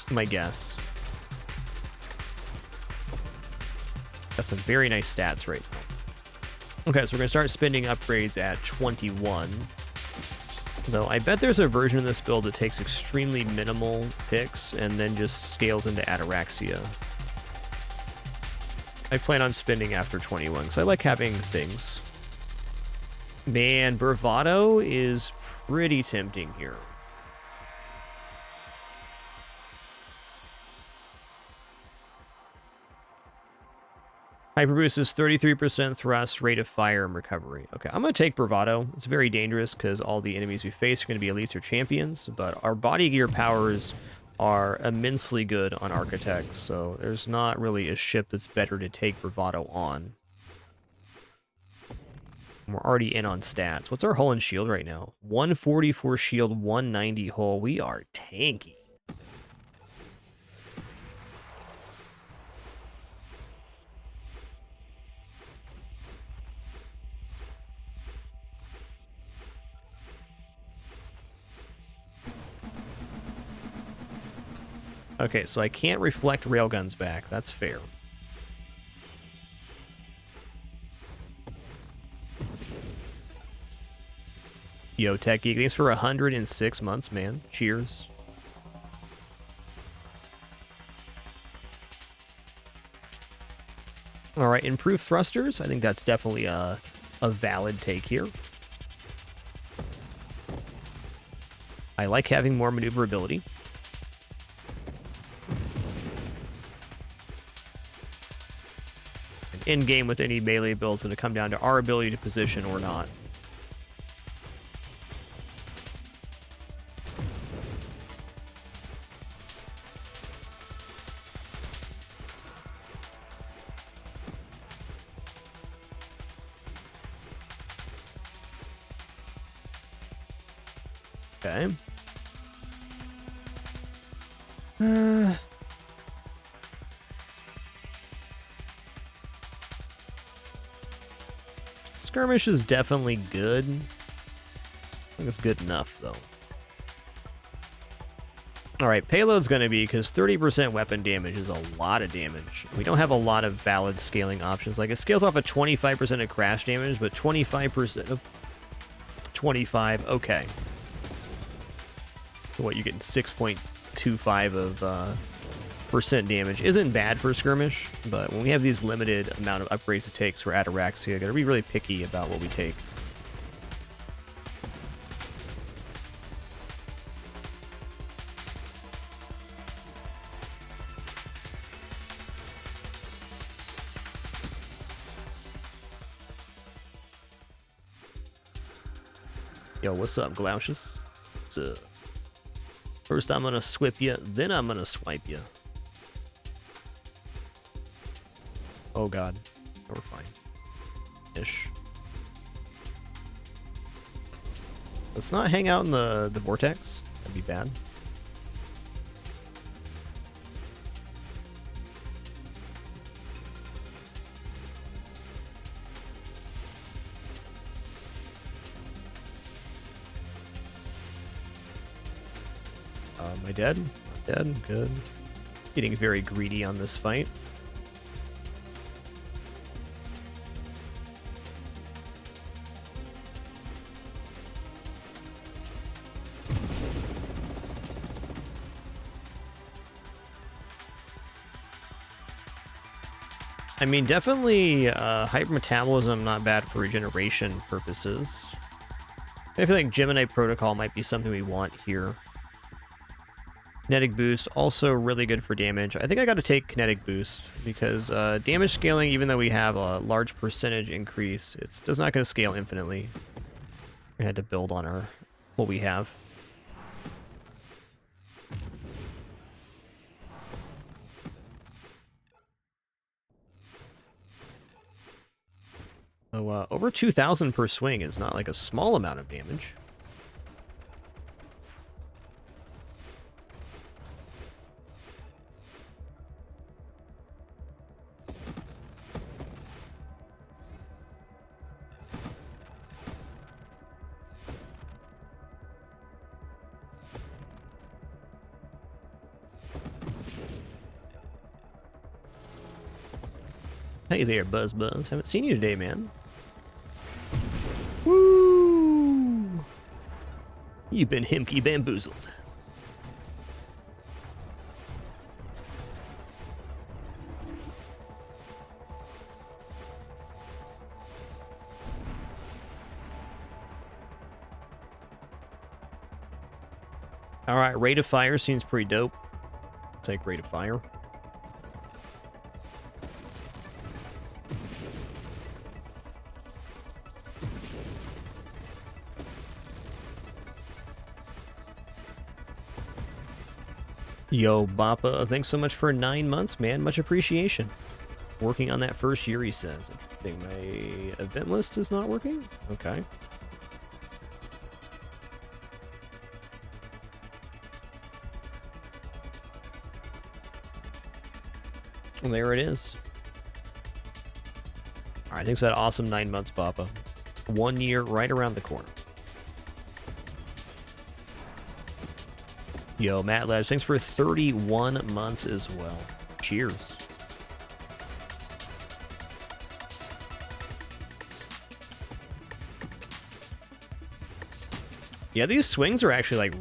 my guess. Got some very nice stats right now. Okay, so we're going to start spending upgrades at 21. Though I bet there's a version of this build that takes extremely minimal picks and then just scales into Ataraxia. I plan on spending after 21 because I like having things. Man, Bravado is pretty tempting here. Hyper Boost is 33% thrust, rate of fire, and recovery. Okay, I'm going to take Bravado. It's very dangerous because all the enemies we face are going to be elites or champions, but our body gear powers are immensely good on Architects, so there's not really a ship that's better to take Bravado on. We're already in on stats. What's our hull and shield right now? 144 shield, 190 hull. We are tanky. Okay, so I can't reflect railguns back. That's fair. Yo, Tech Geek, thanks for 106 months, man. Cheers. All right, improved thrusters. I think that's definitely a valid take here. I like having more maneuverability. In game with any melee builds, going to come down to our ability to position or not. Okay. Skirmish is definitely good. I think it's good enough, though. Alright, payload's going to be, because 30% weapon damage is a lot of damage. We don't have a lot of valid scaling options. Like, it scales off at 25% of crash damage, but 25% of 25, okay. So what, you're getting 6.25 of percent damage. Isn't bad for skirmish, but when we have these limited amount of upgrades it takes for Ataraxia, gotta be really picky about what we take. Yo, what's up, Glaucius? What's up? First I'm gonna swip you, then I'm gonna swipe you. Oh god. No, we're fine. Ish. Let's not hang out in the vortex. That'd be bad. Am I dead? Not dead. Good. Getting very greedy on this fight. I mean, definitely hypermetabolism not bad for regeneration purposes. I feel like Gemini Protocol might be something we want here. Kinetic Boost, also really good for damage. I think I got to take Kinetic Boost, because damage scaling, even though we have a large percentage increase, it's not going to scale infinitely. We had to build on what we have. So over 2,000 per swing is not like a small amount of damage. Hey there, Buzz. Haven't seen you today, man. Woo! You've been Himky bamboozled. Alright, rate of fire seems pretty dope. Take rate of fire. Yo, Bappa, thanks so much for 9 months, man. Much appreciation. Working on that first year, he says. Interesting. My event list is not working? Okay. Well, there it is. Alright, thanks for that awesome 9 months, Bappa. 1 year right around the corner. Yo, Matt Labs, thanks for 31 months as well. Cheers. Yeah, these swings are actually like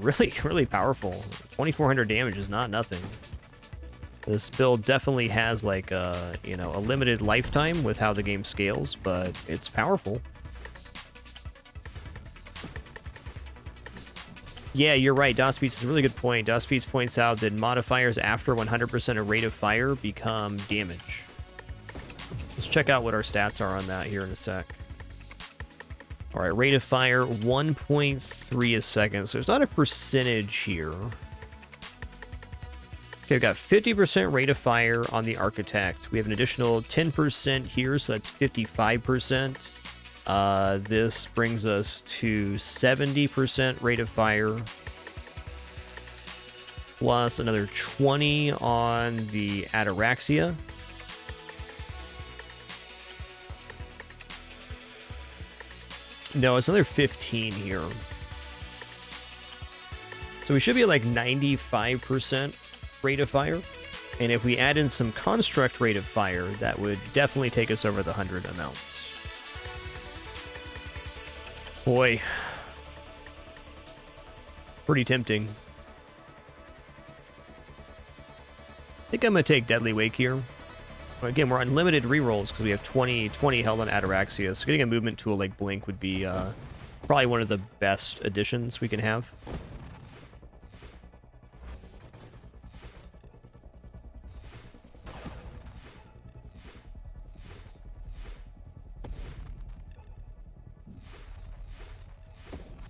really powerful. 2,400 damage is not nothing. This build definitely has like a limited lifetime with how the game scales, but it's powerful. Yeah, you're right. DOSPeeds is a really good point. DOSPeeds points out that modifiers after 100% of rate of fire become damage. Let's check out what our stats are on that here in a sec. All right, rate of fire, 1.3 a second. So there's not a percentage here. Okay, we've got 50% rate of fire on the Architect. We have an additional 10% here, so that's 55%. This brings us to 70% rate of fire, plus another 20 on the Ataraxia. No, it's another 15 here. So we should be at like 95% rate of fire. And if we add in some construct rate of fire, that would definitely take us over the 100 amounts. Boy. Pretty tempting. I think I'm going to take Deadly Wake here. Again, we're unlimited rerolls because we have 20 held on Ataraxia, so getting a movement tool like Blink would be probably one of the best additions we can have.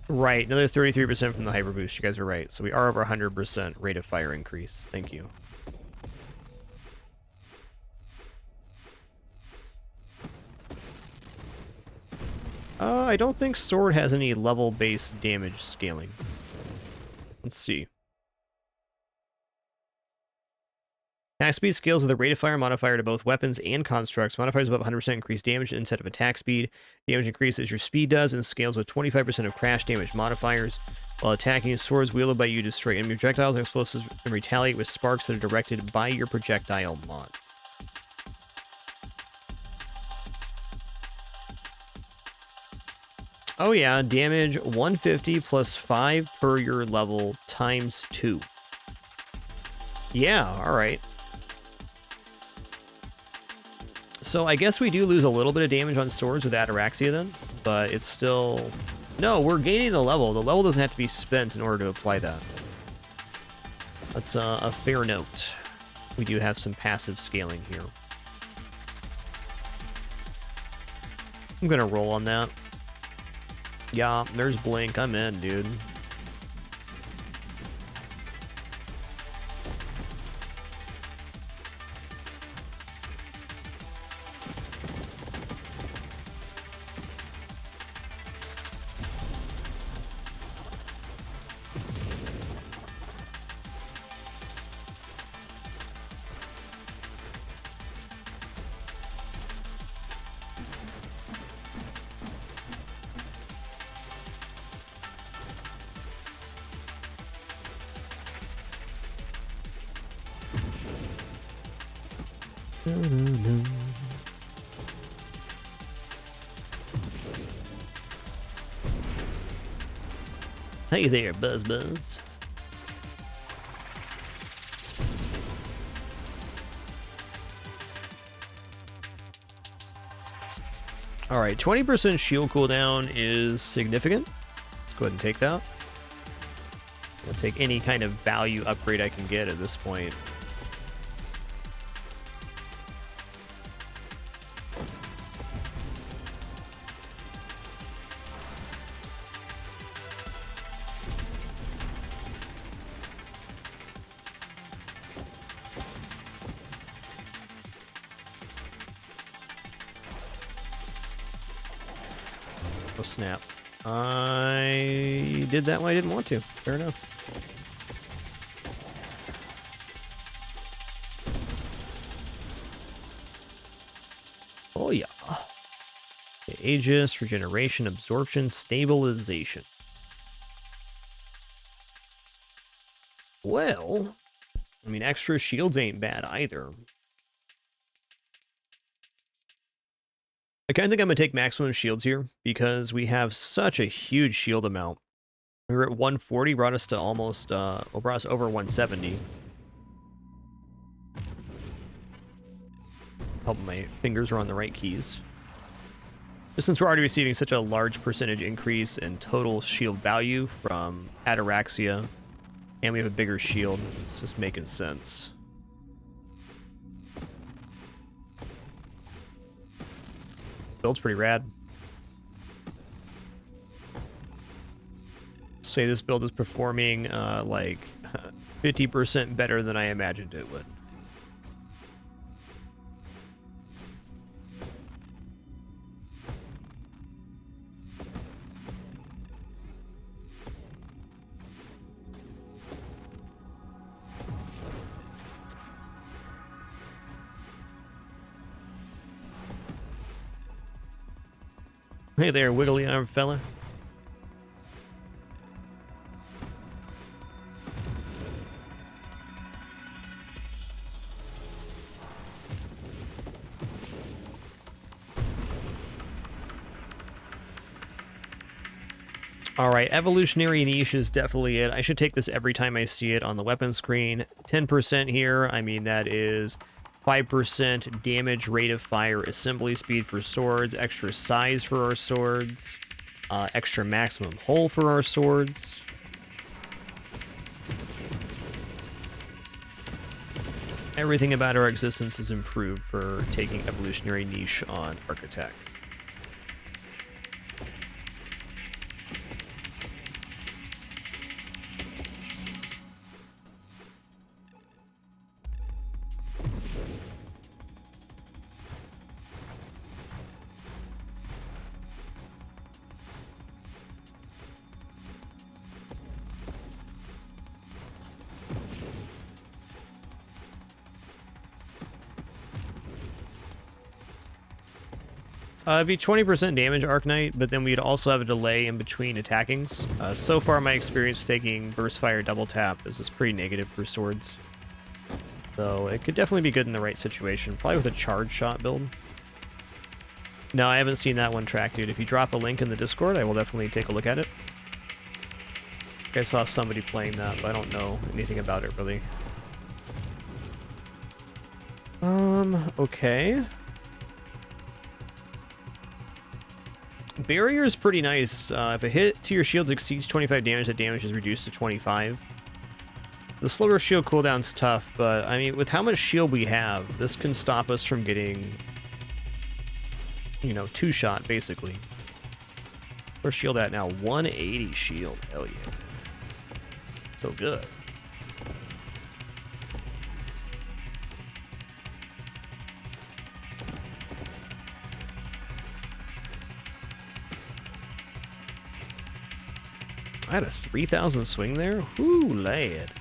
Right, another 33% from the Hyper Boost. You guys are right. So we are over 100% rate of fire increase. Thank you. I don't think Sword has any level-based damage scaling. Let's see. Attack speed scales with a rate of fire modifier to both weapons and constructs. Modifiers above 100% increase damage instead of attack speed. Damage increases as your speed does and scales with 25% of crash damage modifiers. While attacking, swords wielded by you destroy enemy projectiles and explosives and retaliate with sparks that are directed by your projectile mods. Oh yeah, damage 150 plus 5 per your level times 2. Yeah, alright. So I guess we do lose a little bit of damage on swords with Ataraxia then, but it's still... No, we're gaining the level. The level doesn't have to be spent in order to apply that. That's a fair note. We do have some passive scaling here. I'm gonna roll on that. Yeah, there's Blink. I'm in, dude. Hey there, Buzz Buzz. Alright, 20% shield cooldown is significant. Let's go ahead and take that. I'll take any kind of value upgrade I can get at this point. Oh, snap. I did that when I didn't want to. Fair enough. Oh, yeah. Okay, Aegis, regeneration, absorption, stabilization. Well, I mean, extra shields ain't bad either. I kind of think I'm going to take maximum shields here because we have such a huge shield amount. We were at 140, brought us to almost, brought us over 170. Hope my fingers are on the right keys. Just since we're already receiving such a large percentage increase in total shield value from Ataraxia, and we have a bigger shield, it's just making sense. Build's pretty rad. Say this build is performing like 50% better than I imagined it would. Hey there, wiggly arm fella. Alright, evolutionary niche is definitely it. I should take this every time I see it on the weapon screen. 10% here, I mean that is 5% damage rate of fire assembly speed for swords, extra size for our swords, extra maximum hole for our swords. Everything about our existence is improved for taking evolutionary niche on architects. It'd be 20% damage Arc Knight, but then we'd also have a delay in between attackings. So far, my experience with taking Burst Fire Double Tap is pretty negative for swords. So it could definitely be good in the right situation, probably with a Charge Shot build. No, I haven't seen that one track, dude. If you drop a link in the Discord, I will definitely take a look at it. I saw somebody playing that, but I don't know anything about it, really. Okay. Barrier is pretty nice. If a hit to your shields exceeds 25 damage, that damage is reduced to 25. The slower shield cooldown's tough, but I mean, with how much shield we have, this can stop us from getting, you know, two-shot, basically. Where's shield at now? 180 shield. Hell yeah. So good. I had a 3,000 swing there? Whoo, lad.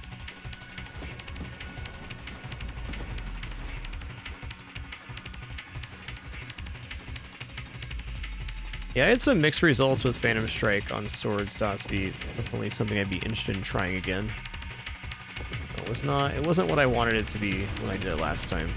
Yeah, I had some mixed results with Phantom Strike on swords dot speed. Definitely something I'd be interested in trying again. It wasn't what I wanted it to be when I did it last time.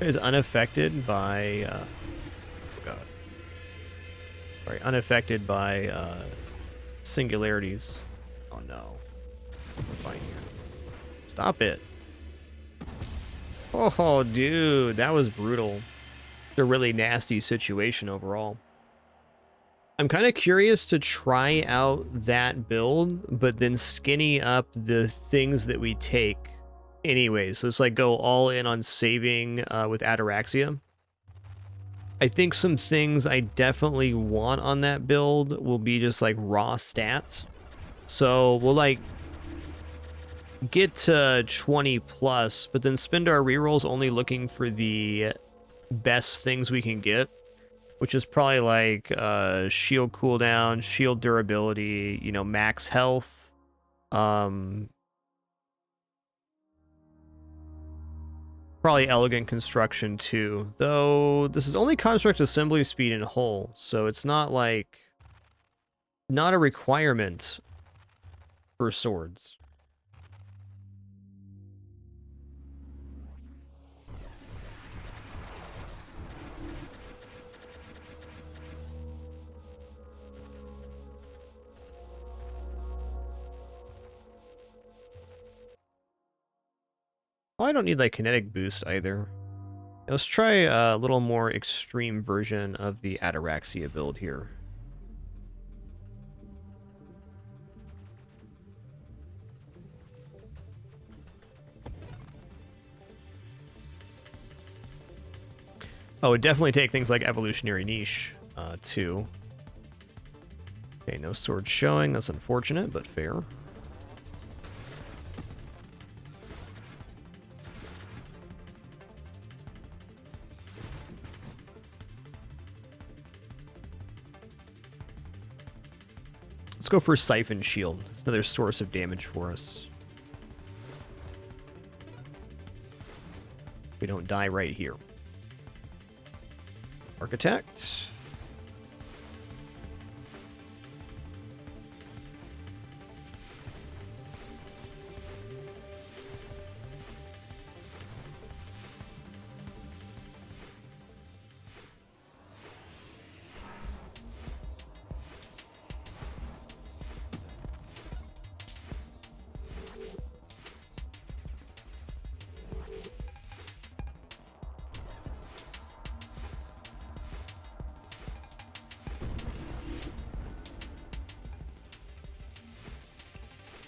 Is unaffected by oh god. Sorry, unaffected by singularities. Oh no. We're fine here. Stop it. Oh dude, that was brutal. It's a really nasty situation overall. I'm kind of curious to try out that build, but then skinny up the things that we take anyways. So it's like go all in on saving with Ataraxia. I think some things I definitely want on that build will be just like raw stats. So we'll like get to 20 plus, but then spend our rerolls only looking for the best things we can get, which is probably like shield cooldown, shield durability, you know, max health. Probably elegant construction too, though this is only construct assembly speed and hull, so it's not like not a requirement for swords. Oh, I don't need like kinetic boost either. Let's try a little more extreme version of the Ataraxia build here. Oh, would definitely take things like evolutionary niche too. Okay, no sword showing. That's unfortunate, but fair. go for Siphon Shield. It's another source of damage for us. We don't die right here. Architect.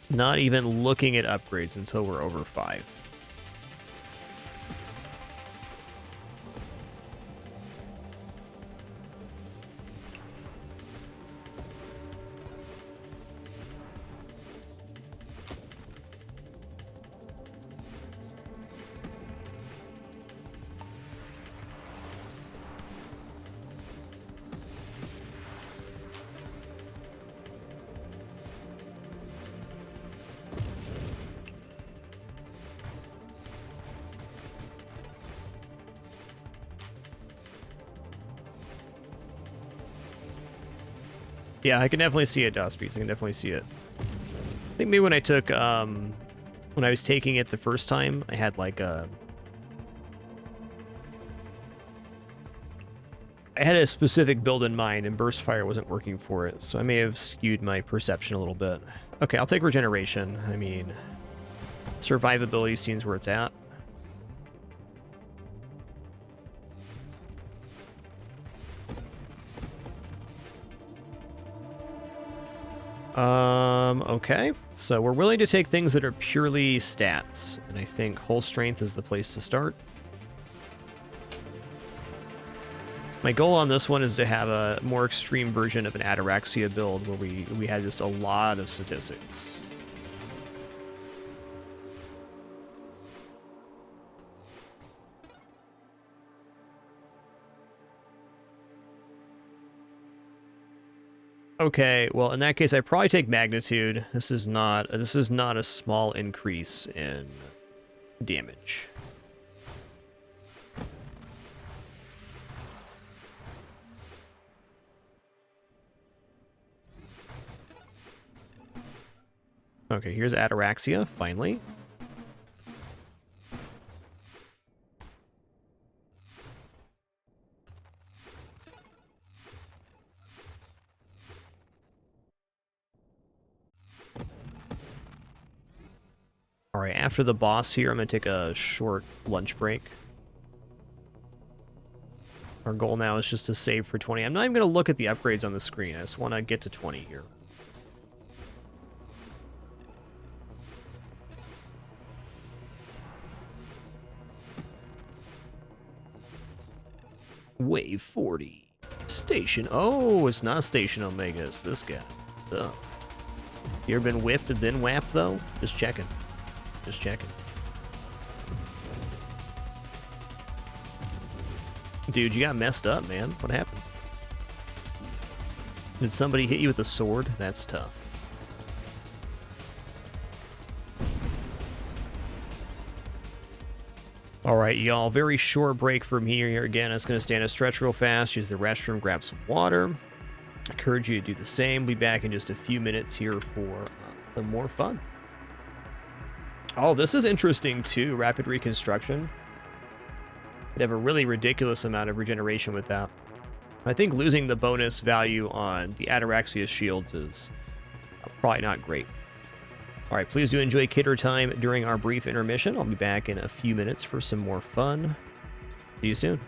Not even looking at upgrades until we're over 5. Yeah, I can definitely see it, Dustbeats. I can definitely see it. I think maybe when I took, when I was taking it the first time, I had like a... I had a specific build in mind, and Burst Fire wasn't working for it, so I may have skewed my perception a little bit. Okay, I'll take Regeneration. I mean, survivability seems where it's at. Okay. So we're willing to take things that are purely stats, and I think Whole Strength is the place to start. My goal on this one is to have a more extreme version of an Ataraxia build where we had just a lot of statistics. Okay, well, in that case, I probably take Magnitude. This is not a small increase in damage. Okay, here's Ataraxia, finally. Alright, after the boss here, I'm going to take a short lunch break. Our goal now is just to save for 20. I'm not even going to look at the upgrades on the screen. I just want to get to 20 here. Wave 40. Station. Oh, it's not Station Omega. It's this guy. Oh. You ever been whipped and then whapped, though? Just checking. Just checking. Dude, you got messed up, man. What happened? Did somebody hit you with a sword? That's tough. Alright, y'all. Very short break from here. Again, it's going to stand a stretch real fast. Use the restroom, grab some water. I encourage you to do the same. Be back in just a few minutes here for some more fun. Oh, this is interesting too. Rapid Reconstruction. You'd have a really ridiculous amount of regeneration with that. I think losing the bonus value on the Ataraxia shields is probably not great. All right, please do enjoy Kidder time during our brief intermission. I'll be back in a few minutes for some more fun. See you soon.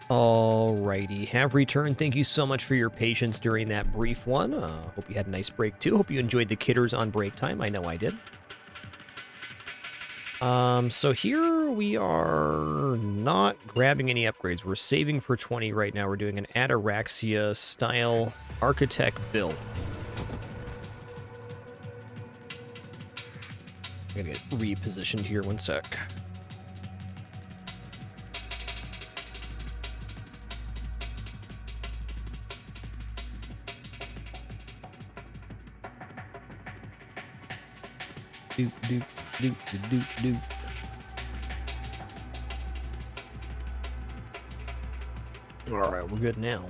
Alrighty, have returned. Thank you so much for your patience during that brief one. Hope you had a nice break too. Hope you enjoyed the kitters on break time. I know I did. So here we are not grabbing any upgrades. We're saving for 20 right now. We're doing an Ataraxia style architect build. I'm gonna get repositioned here, one sec. Doop, doop, doop, doop, doop, doop. Alright, we're good now.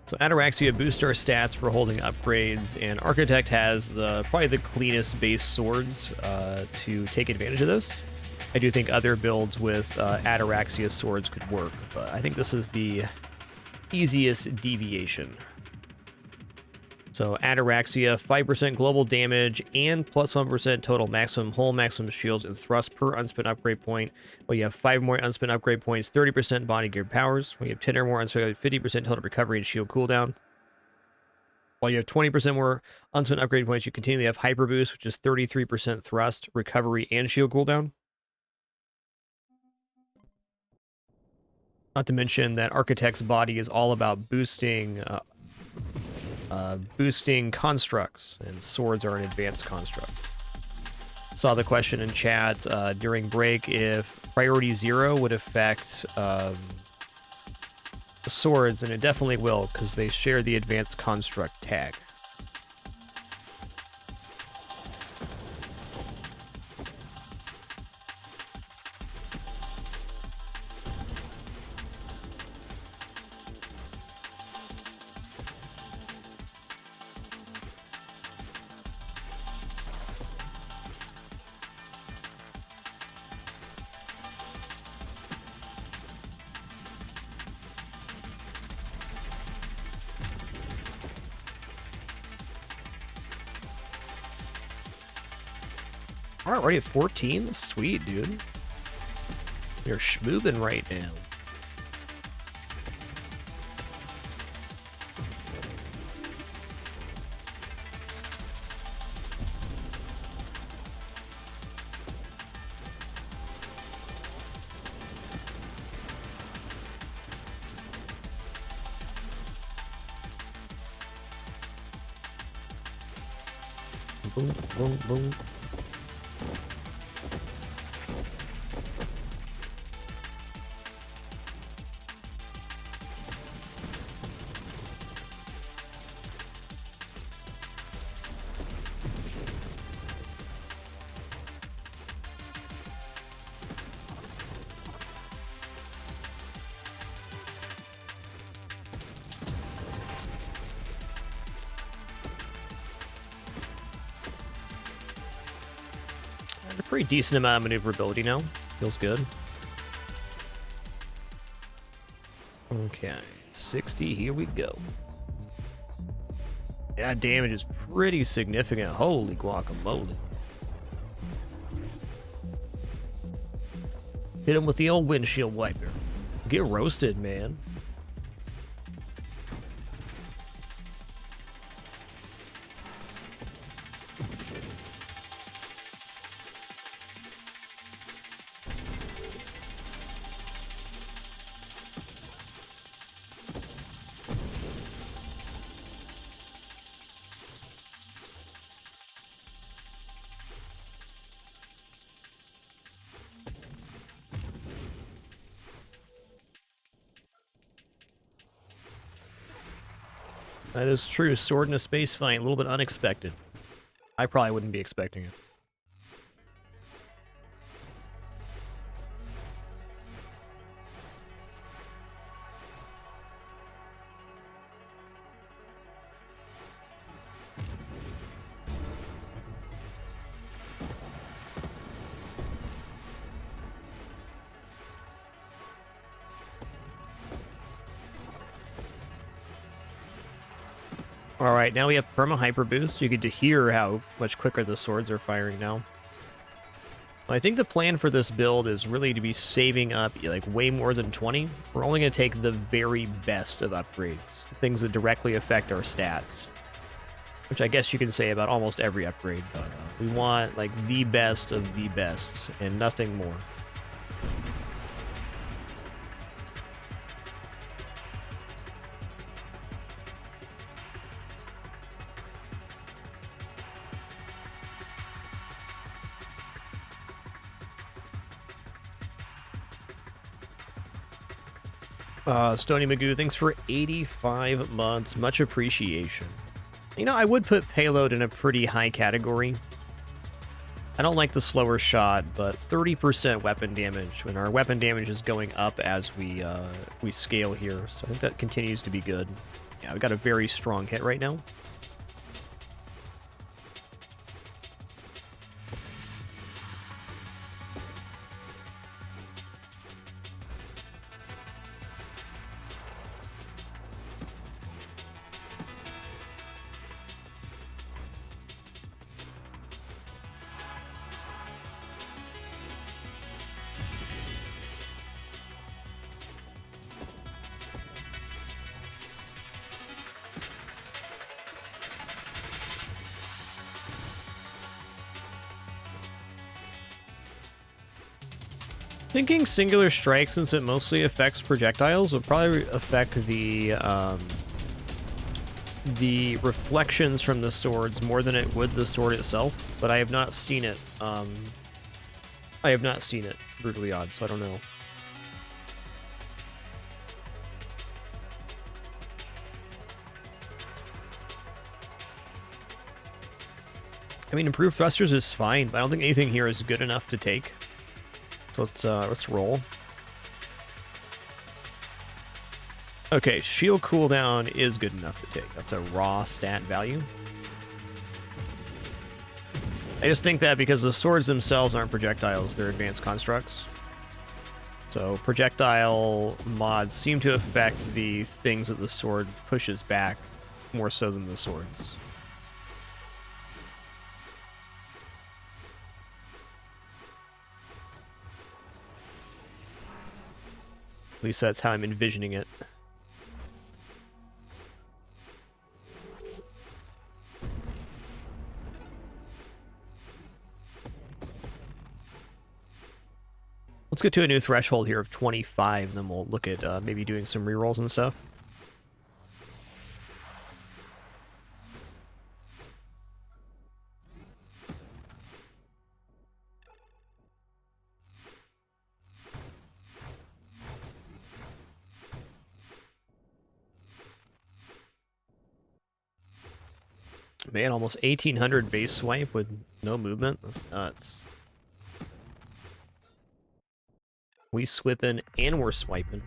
So Ataraxia boosts our stats for holding upgrades, and Architect has probably the cleanest base swords to take advantage of this. I do think other builds with Ataraxia swords could work, but I think this is the easiest deviation. So Ataraxia, 5% global damage and plus 1% total maximum hull, maximum shields, and thrust per unspent upgrade point. Well, you have 5 more unspent upgrade points, 30% body gear powers. When you have 10 or more unspent, 50% total recovery and shield cooldown. While you have 20% more unspent upgrade points, you continually have hyper boost, which is 33% thrust, recovery, and shield cooldown. Not to mention that Architect's body is all about boosting boosting constructs, and swords are an advanced construct. Saw the question in chat during break if priority 0 would affect swords, and it definitely will, because they share the advanced construct tag. Alright, already at 14? Sweet, dude. You're schmoobin' right now. Boom, boom, boom. A pretty decent amount of maneuverability now. Feels good. Okay, 60, here we go. That damage is pretty significant. Holy guacamole. Hit him with the old windshield wiper. Get roasted, man. That is true. Sword in a space fight, a little bit unexpected. I probably wouldn't be expecting it. Alright, now we have perma hyper boost, so you get to hear how much quicker the swords are firing now. I think the plan for this build is really to be saving up like way more than 20. We're only going to take the very best of upgrades, things that directly affect our stats, which I guess you can say about almost every upgrade, but we want like the best of the best and nothing more. Stony Magoo, thanks for 85 months. Much appreciation. You know, I would put payload in a pretty high category. I don't like the slower shot, but 30% weapon damage, when our weapon damage is going up as we scale here. So I think that continues to be good. Yeah, we've got a very strong hit right now. Thinking singular strike, since it mostly affects projectiles, would probably affect the reflections from the swords more than it would the sword itself. But I have not seen it. I have not seen it, brutally odd, so I don't know. I mean, improved thrusters is fine, but I don't think anything here is good enough to take. So let's roll. Okay, shield cooldown is good enough to take. That's a raw stat value. I just think that because the swords themselves aren't projectiles, they're advanced constructs. So projectile mods seem to affect the things that the sword pushes back more so than the swords. At least that's how I'm envisioning it. Let's get to a new threshold here of 25, and then we'll look at maybe doing some rerolls and stuff. Man, almost 1800 base swipe with no movement. That's nuts. We swipping and we're swiping.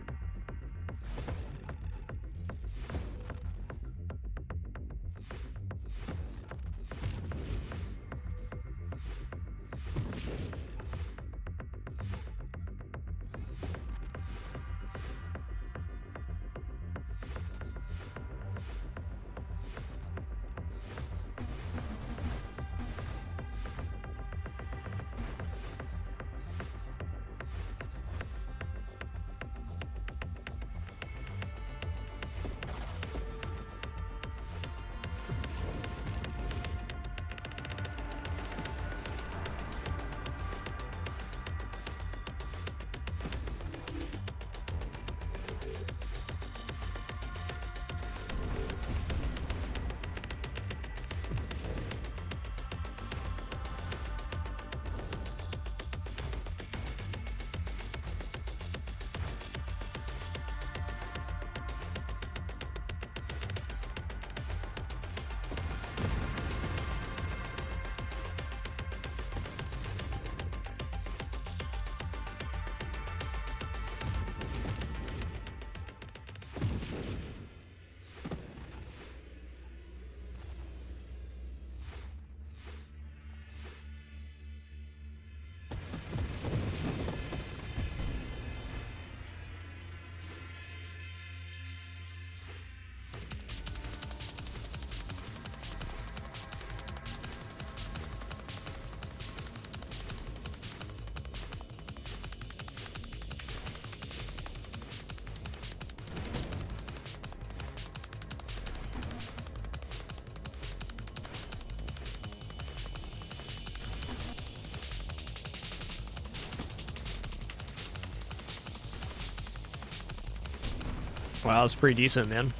Wow, that's pretty decent, man.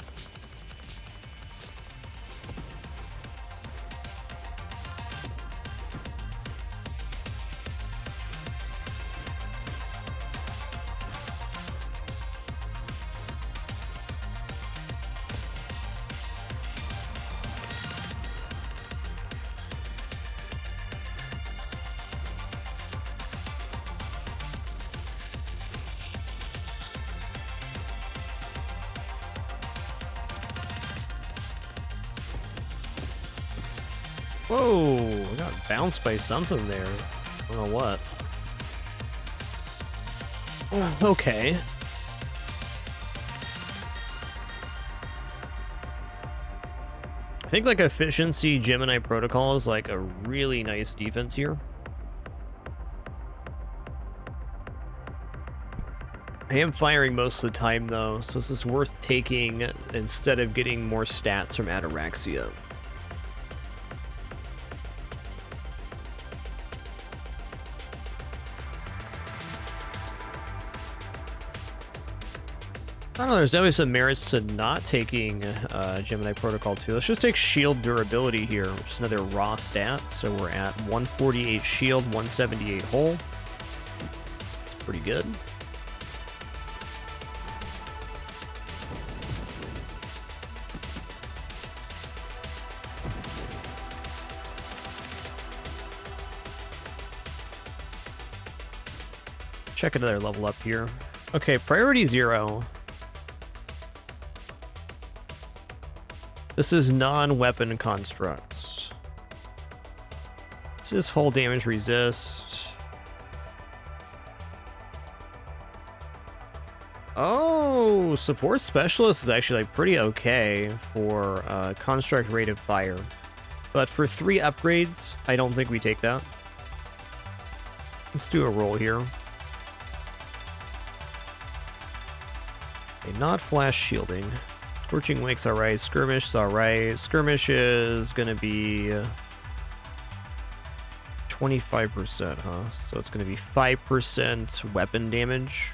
Whoa, I got bounced by something there. I don't know what. Oh, okay. I think like efficiency Gemini protocol is like a really nice defense here. I am firing most of the time though, so this is worth taking instead of getting more stats from Ataraxia. I don't know, there's definitely some merits to not taking Gemini Protocol 2. Let's just take shield durability here, which is another raw stat. So we're at 148 shield, 178 hull. It's pretty good. Check another level up here. Okay, priority 0. This is non-weapon constructs. This is hull damage resist. Oh, support specialist is actually like pretty okay for construct rate of fire. But for 3 upgrades, I don't think we take that. Let's do a roll here. Okay, not flash shielding. Scorching Wake's alright, Skirmish is alright. Skirmish is gonna be 25%, huh? So it's gonna be 5% weapon damage.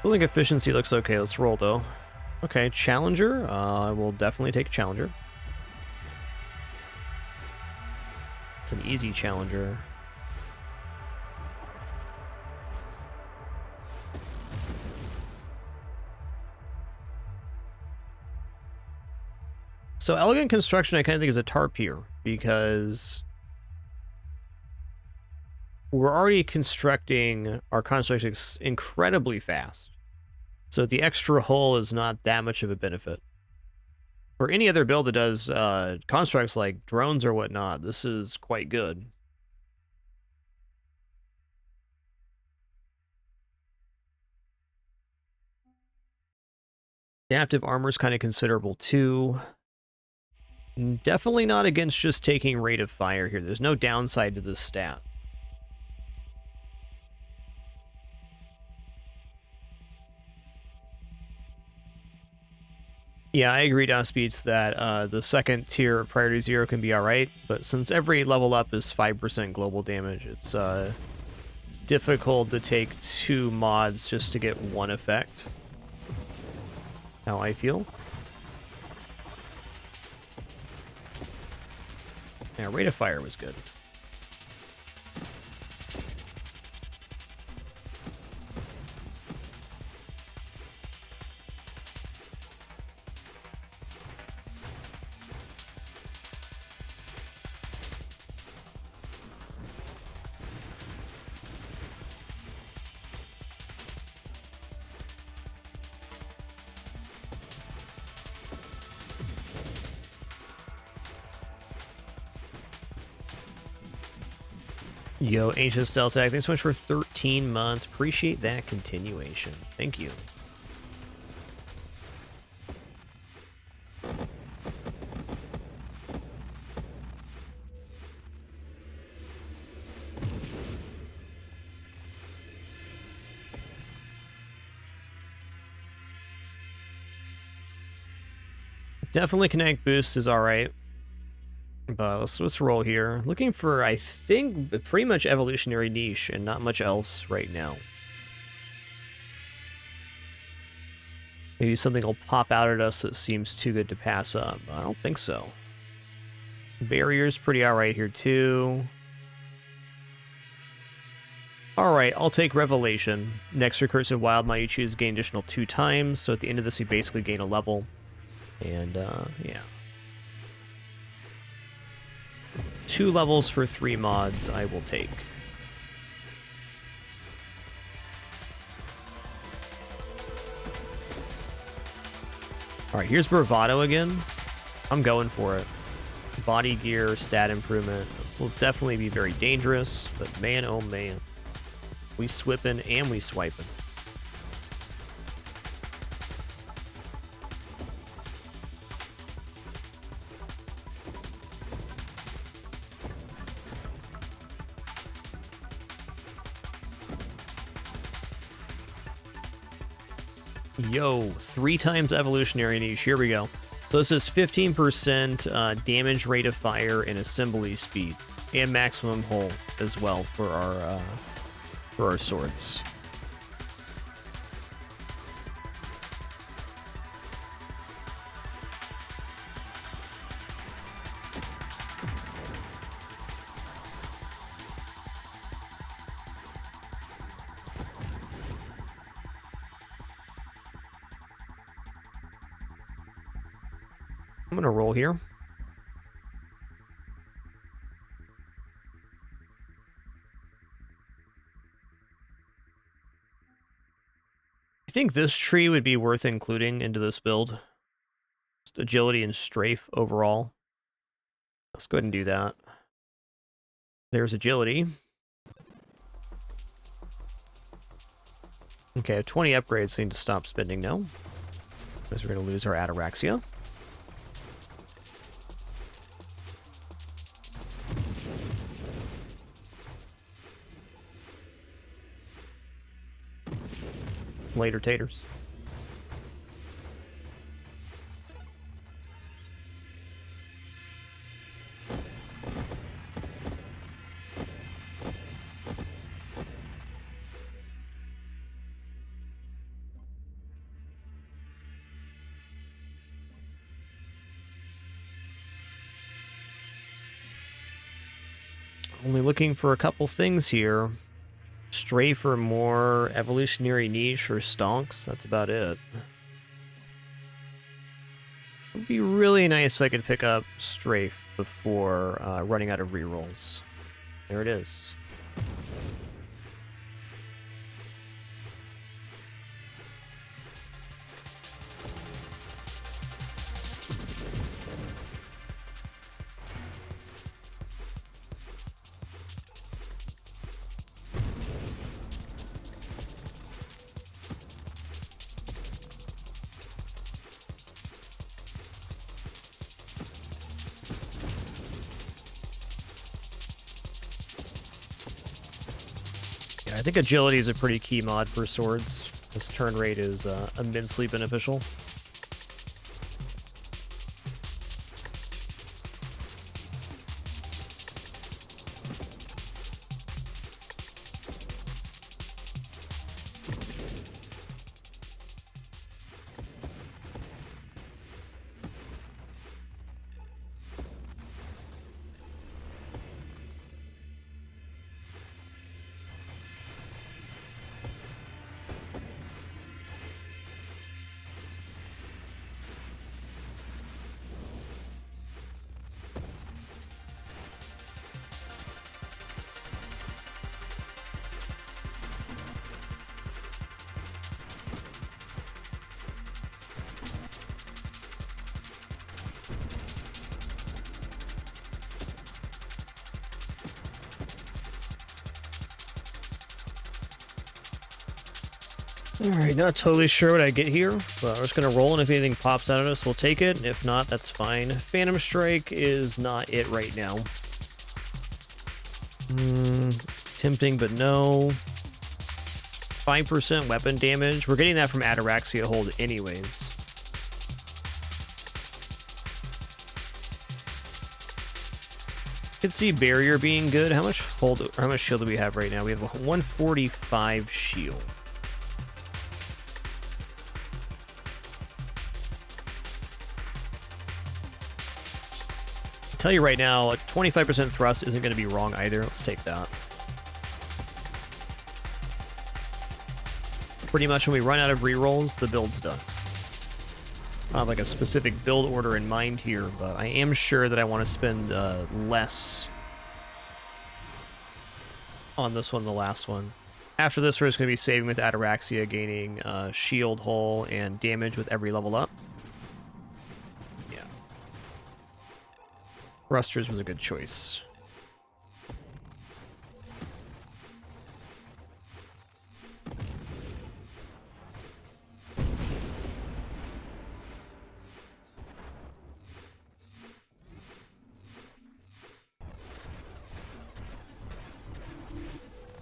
Building efficiency looks okay, let's roll though. Okay, Challenger, I will definitely take Challenger. It's an easy Challenger. So Elegant Construction I kind of think is a TARP here, because we're already constructing our constructs incredibly fast. So the extra hull is not that much of a benefit. For any other build that does constructs like drones or whatnot, this is quite good. Adaptive armor is kind of considerable too. Definitely not against just taking rate of fire here. There's no downside to this stat. Yeah, I agree, Beats, that the second tier of priority 0 can be alright, but since every level up is 5% global damage, it's difficult to take 2 mods just to get 1 effect. How I feel. Yeah, rate of fire was good. Yo, Ancient Stealth Tag, thanks so much for 13 months. Appreciate that continuation. Thank you. Definitely Kinetic Boost is alright. But let's roll here. Looking for, I think, pretty much evolutionary niche and not much else right now. Maybe something will pop out at us that seems too good to pass up. I don't think so. Barrier's pretty alright here too. Alright, I'll take Revelation. Next recursive wild mount you choose gain additional 2 times, so at the end of this you basically gain a level. And, yeah. 2 levels for 3 mods I will take. Alright, here's Bravado again. I'm going for it. Body gear, stat improvement. This will definitely be very dangerous, but man, oh man. We swipping and we swiping. Yo, 3 times evolutionary niche. Here we go. So this is 15% damage rate of fire and assembly speed, and maximum hull as well for our swords. I'm gonna roll here. I think this tree would be worth including into this build. Just agility and strafe overall. Let's go ahead and do that. There's agility. Okay, I have 20 upgrades, so I need to stop spending now, because we're going to lose our Ataraxia. Later, taters. Only looking for a couple things here. Stray for more evolutionary niche or stonks. That's about it. It would be really nice if I could pick up strafe before running out of rerolls. There it is. I think agility is a pretty key mod for swords. This turn rate is immensely beneficial. Alright, not totally sure what I get here, but we're just going to roll, and if anything pops out at us, we'll take it. If not, that's fine. Phantom Strike is not it right now. Tempting, but no. 5% weapon damage. We're getting that from Ataraxia hold anyways. Could see barrier being good. How much hold or how much shield do we have right now? We have a 145 shield. I'll tell you right now, a 25% thrust isn't going to be wrong either. Let's take that. Pretty much when we run out of rerolls, the build's done. I don't have like a specific build order in mind here, but I am sure that I want to spend less on this one than the last one. After this, we're just going to be saving with Ataraxia, gaining shield hull and damage with every level up. Yeah. Thrusters was a good choice.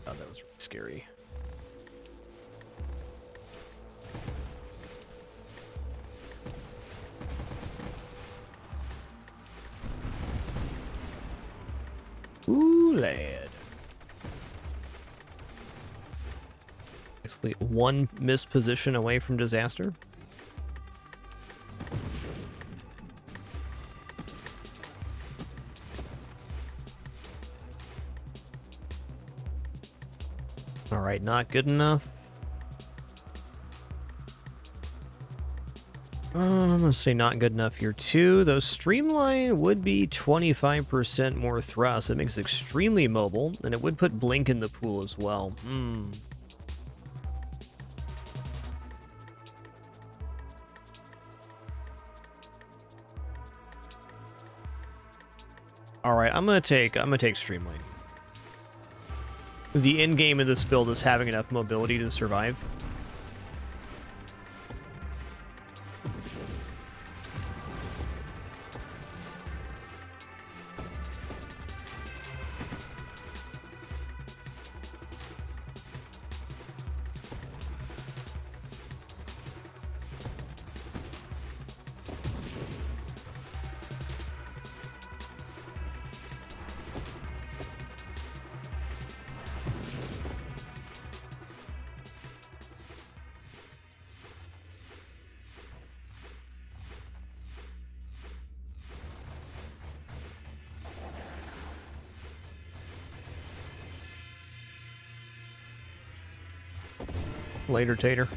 Oh, that was really scary. Ooh, lad. Basically, one missed position away from disaster. Alright, not good enough. I'm gonna say not good enough here too. Though Streamline would be 25% more thrust. It makes it extremely mobile, and it would put Blink in the pool as well. Alright, I'm gonna take Streamline. The end game of this build is having enough mobility to survive. Later, Tater.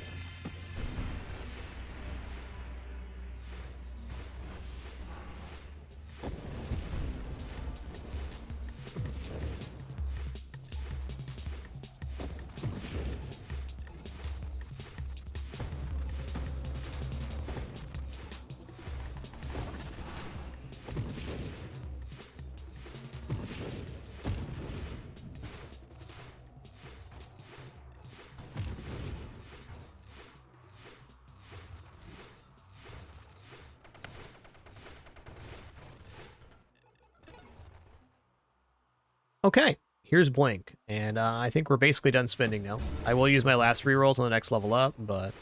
Okay, here's Blink, and I think we're basically done spending now. I will use my last rerolls on the next level up, but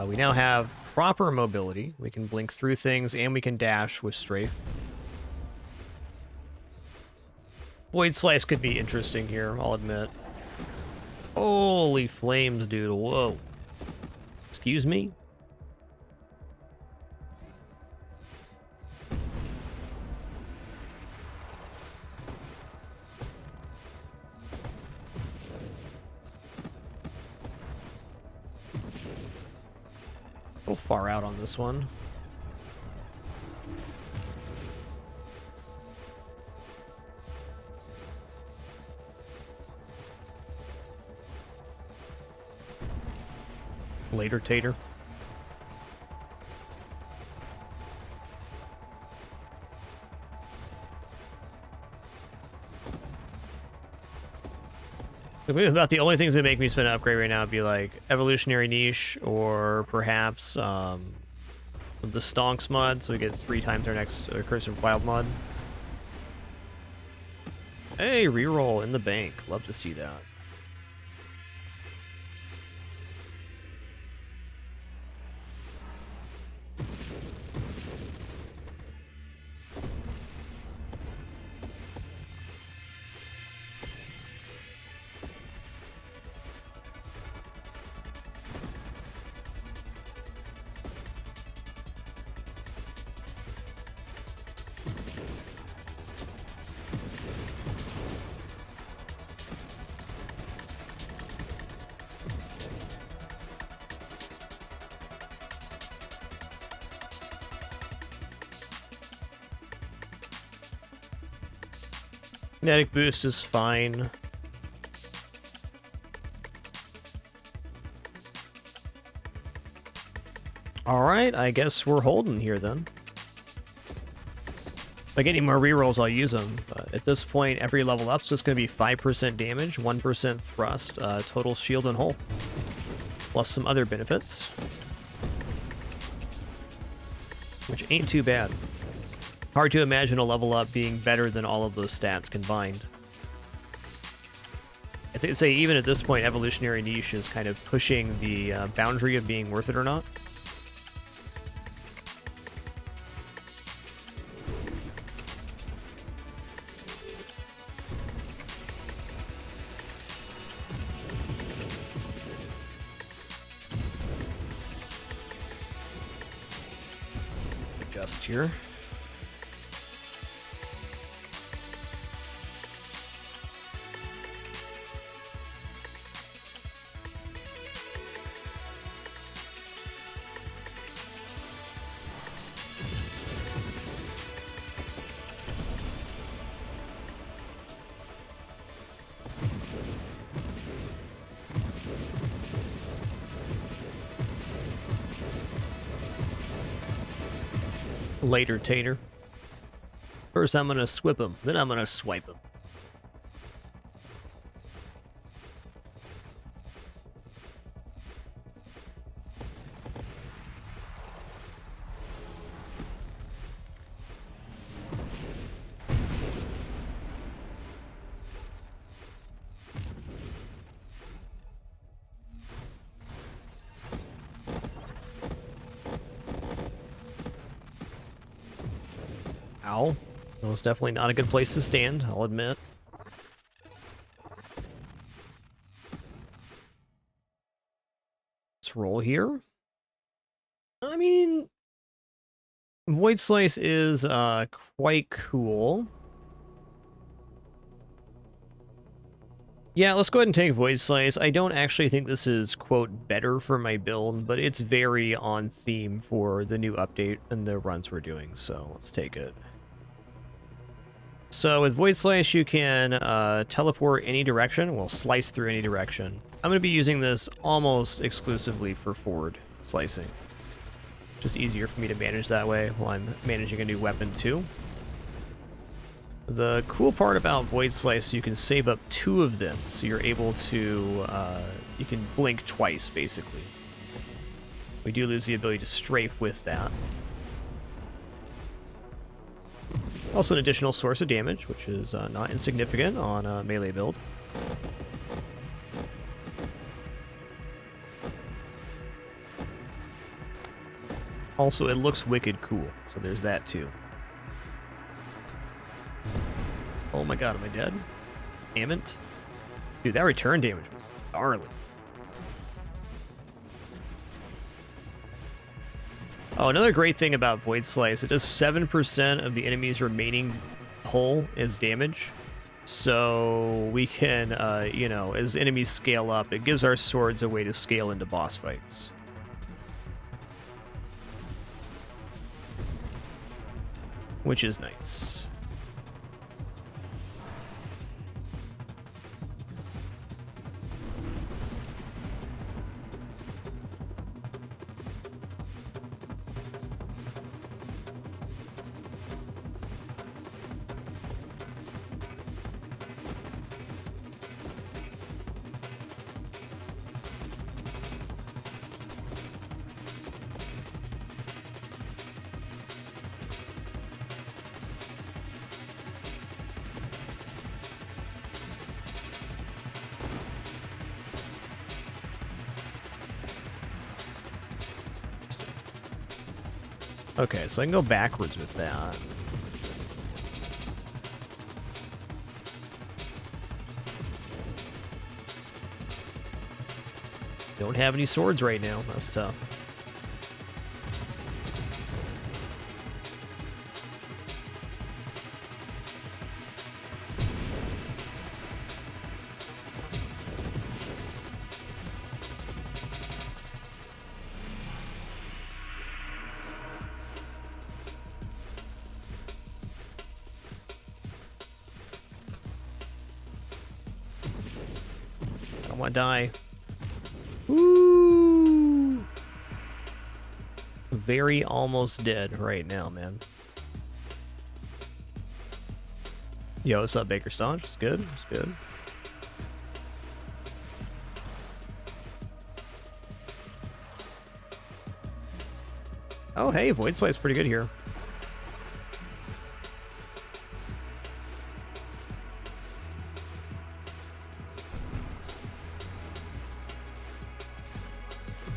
we now have proper mobility. We can blink through things, and we can dash with Strafe. Void Slice could be interesting here, I'll admit. Holy flames, dude, whoa. Excuse me? Go far out on this one. Later, Tater. About the only things that make me spend an upgrade right now would be like Evolutionary Niche or perhaps the Stonks mod, so we get 3 times our next Curse of Wild mod. Hey, reroll in the bank. Love to see that. Kinetic boost is fine. Alright, I guess we're holding here then. If I get any more rerolls, I'll use them. But at this point, every level up's just going to be 5% damage, 1% thrust, total shield and hull. Plus some other benefits. Which ain't too bad. Hard to imagine a level up being better than all of those stats combined. I'd say even at this point, Evolutionary Niche is kind of pushing the boundary of being worth it or not. Adjust here. Later, Tater. First, I'm gonna swip him, then I'm gonna swipe him. Ow. That was definitely not a good place to stand, I'll admit. Let's roll here. I mean, Void Slice is quite cool. Yeah, let's go ahead and take Void Slice. I don't actually think this is, quote, better for my build, but it's very on theme for the new update and the runs we're doing, so let's take it. So with Void Slice, you can teleport any direction, well, slice through any direction. I'm going to be using this almost exclusively for forward slicing. Just easier for me to manage that way while I'm managing a new weapon too. The cool part about Void Slice, you can save up 2 of them, so you're able to, you can blink twice, basically. We do lose the ability to strafe with that. Also an additional source of damage, which is not insignificant on a melee build. Also, it looks wicked cool, so there's that too. Oh my god, am I dead? Damn it. Dude, that return damage was gnarly. Oh, another great thing about Void Slice, it does 7% of the enemy's remaining hull as damage. So we can, you know, as enemies scale up, it gives our swords a way to scale into boss fights. Which is nice. Okay, so I can go backwards with that. Don't have any swords right now. That's tough. don't want to die. Woo! Very almost dead right now, man. Yo, what's up, Baker Staunch? It's good. It's good. Oh, hey, Void Slight's pretty good here.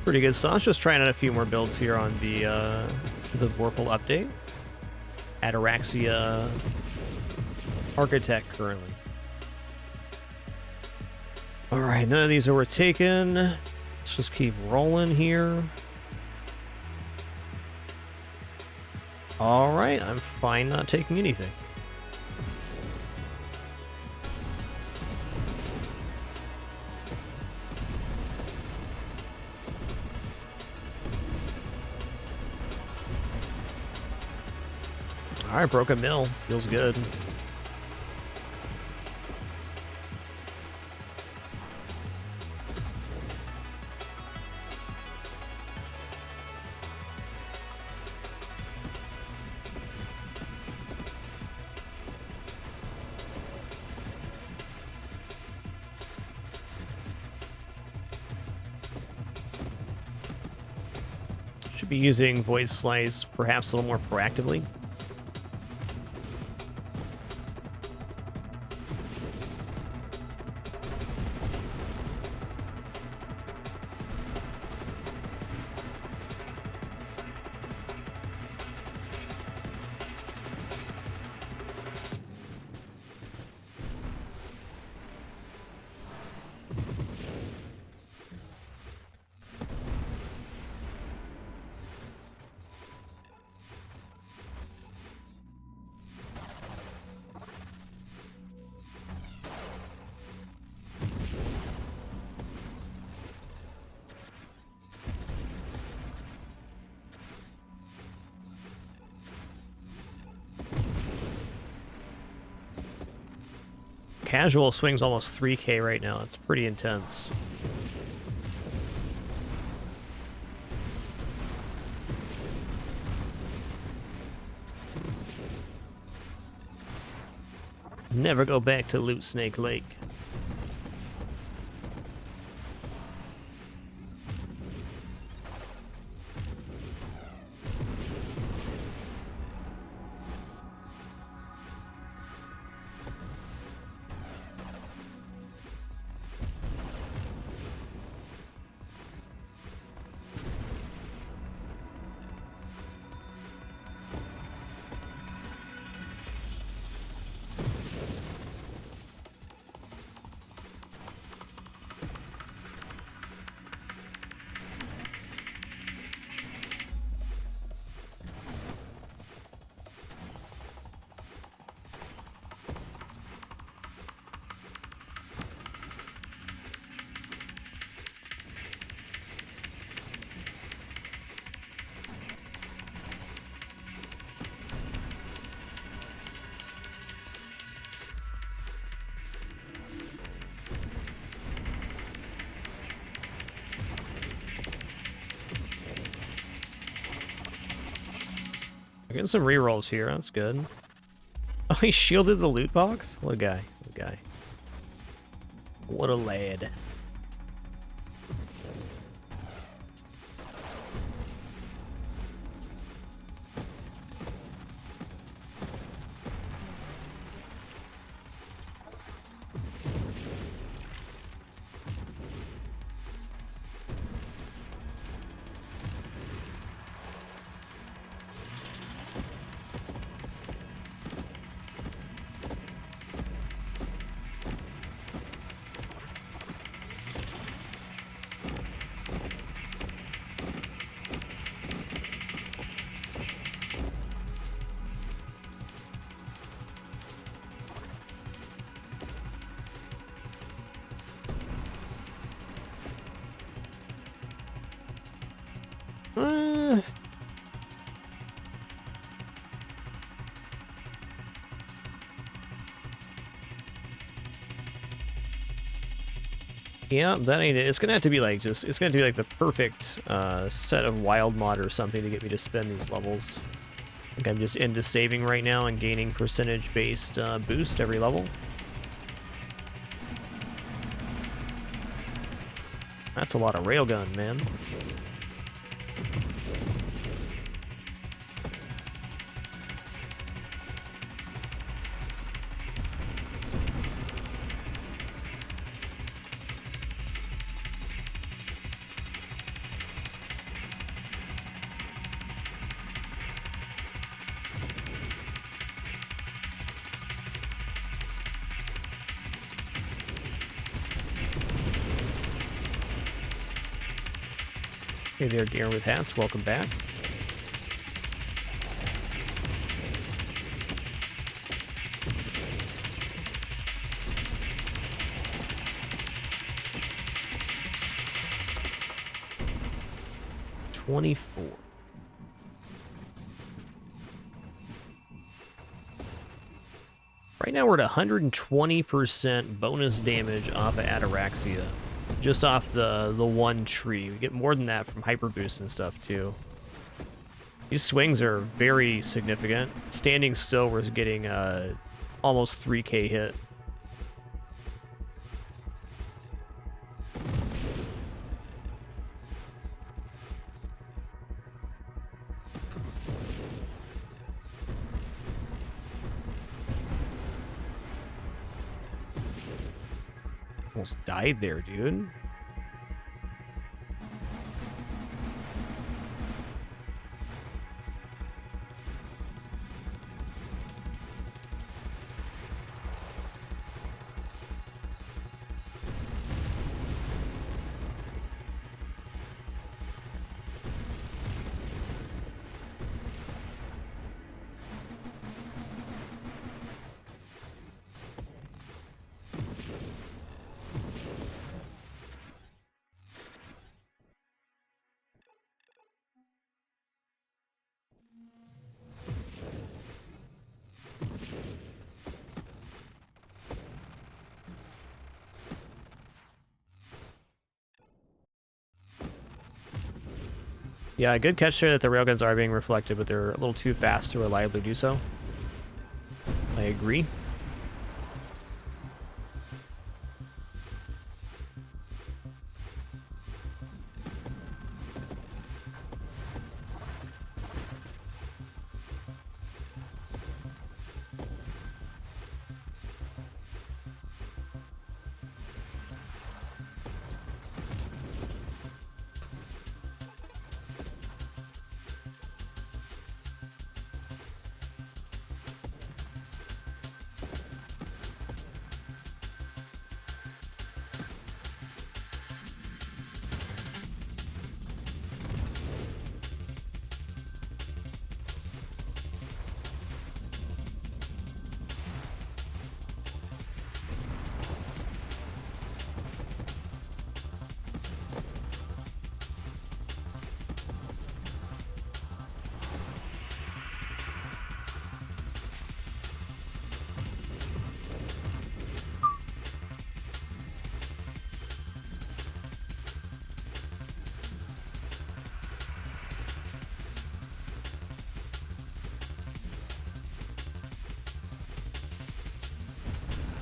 Pretty good sauce. Just trying out a few more builds here on the VORPAL update. Ataraxia Architect currently. All right, none of these are worth taking. Let's just keep rolling here. All right, I'm fine not taking anything. All right, broke a mill. Feels good. Should be using Void Slice perhaps a little more proactively. Casual swings almost 3K right now. It's pretty intense. Never go back to Loot Snake Lake. We're getting some rerolls here. That's good. Oh, he shielded the loot box? What a guy. What a guy. What a lad. Yeah, that ain't it. It's gonna have to be like it's gonna have to be like the perfect set of wild mod or something to get me to spend these levels. I think I'm just into saving right now and gaining percentage-based boost every level. That's a lot of railgun, man. Hey there, Garen with hats. Welcome back. $24. Right now we're at 120% bonus damage off of Ataraxia. Just off the one tree. We get more than that from hyper boosts and stuff too. These swings are very significant. Standing still, we're getting almost 3k hit. Almost died there, dude. Yeah, good catch there that the railguns are being reflected, but they're a little too fast to reliably do so. I agree.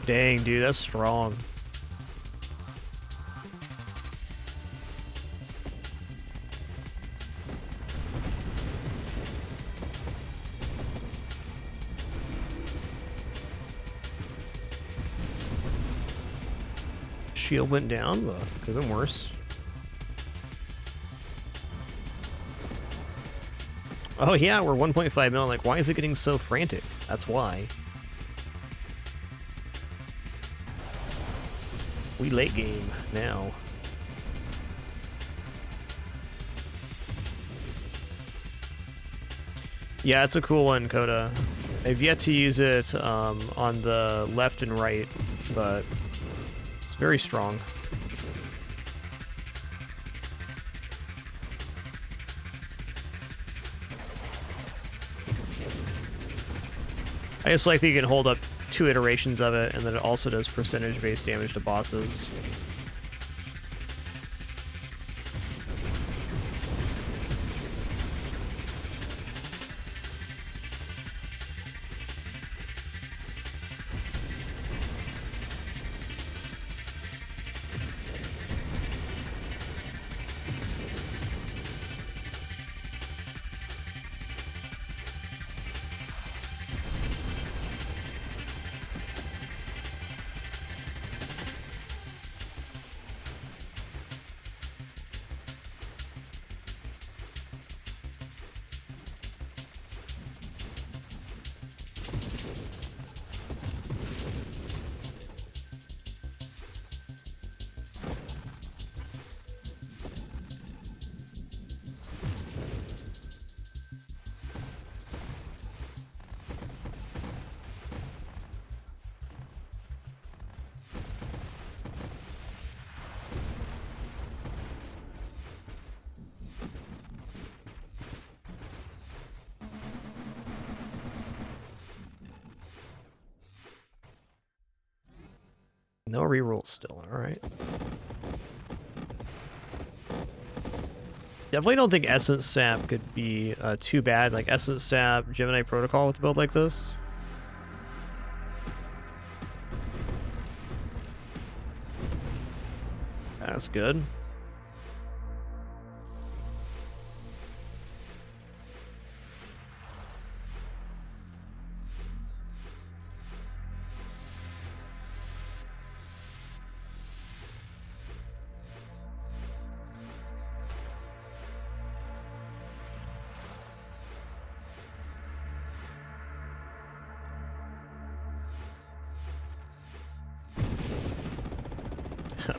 Dang, dude, that's strong. Shield went down, but could have been worse. Oh yeah, we're 1.5 mil. Like, why is it getting so frantic? That's why. We late game now. Yeah, it's a cool one, Coda. I've yet to use it on the left and right, but it's very strong. I just like that you can hold up 2 iterations of it, and then it also does percentage-based damage to bosses. No reroll still, alright. Definitely don't think Essence Sap could be too bad. Like Essence Sap, Gemini Protocol with a build like this. That's good.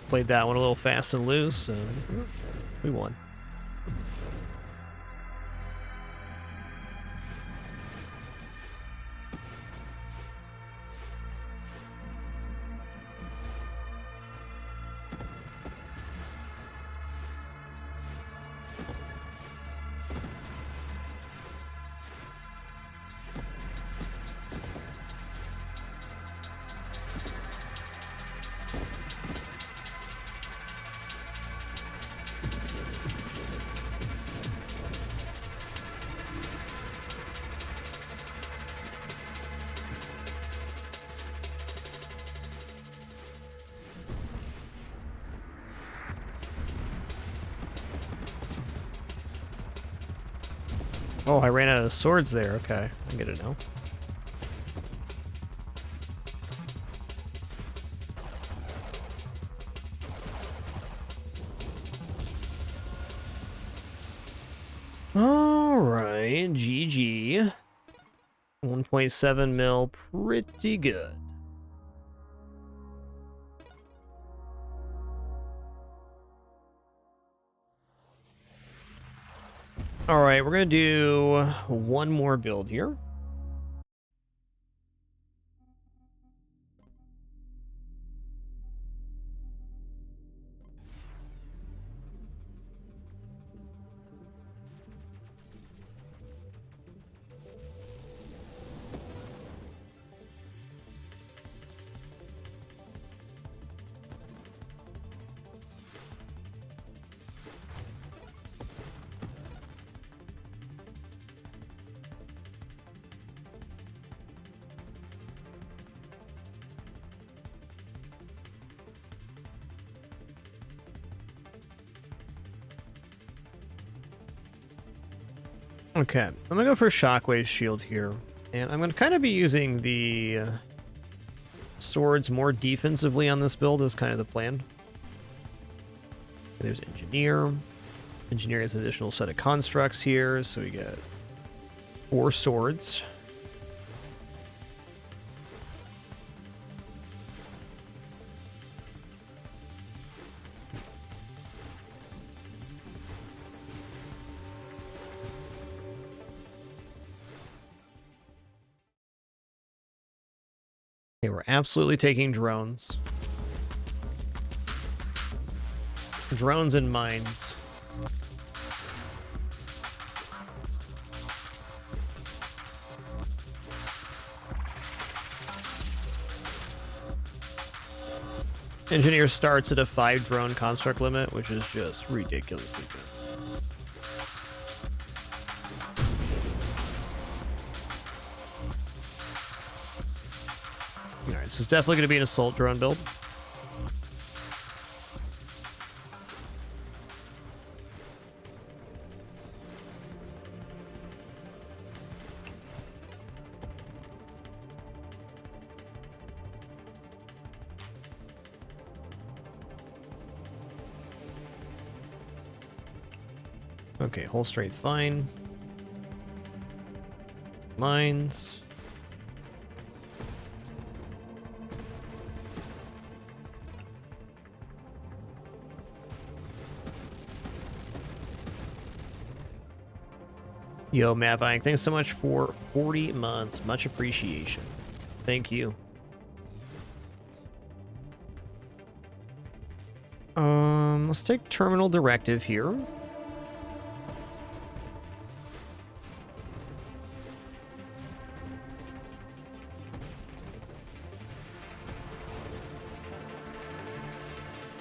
Played that one a little fast and loose, and we won. Oh, I ran out of swords there. Okay, I get it now. Alright, GG. 1.7 mil, pretty good. Alright, we're gonna do one more build here. Okay, I'm gonna go for Shockwave Shield here, and I'm gonna kind of be using the swords more defensively on this build is kind of the plan. There's Engineer. Engineer has an additional set of constructs here, so we get 4 swords. Okay, we're absolutely taking drones. Drones and mines. Engineer starts at a 5 drone construct limit, which is just ridiculously good. Alright, this is definitely going to be an assault drone build. Okay, whole straight's fine. Mines. Yo, Mavine, thanks so much for 40 months. Much appreciation. Thank you. Let's take Terminal Directive here.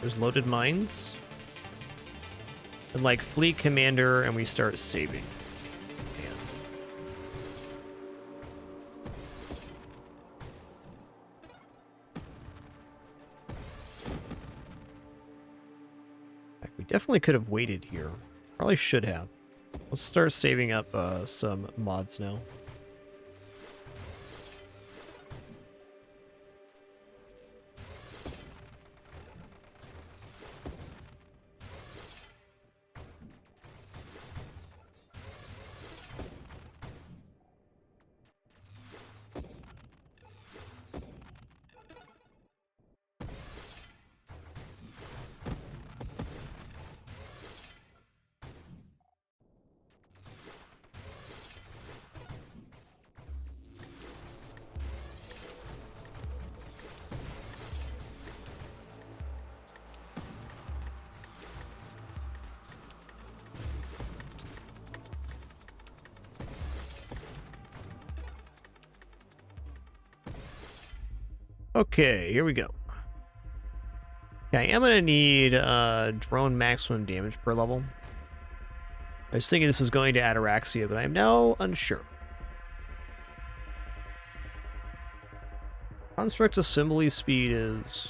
There's loaded mines. And like fleet commander, and we start saving. Man. We definitely could have waited here. Probably should have. Let's start saving up some mods now. Okay, here we go. Yeah, I am going to need drone maximum damage per level. I was thinking this was going to Ataraxia, but I am now unsure. Construct assembly speed is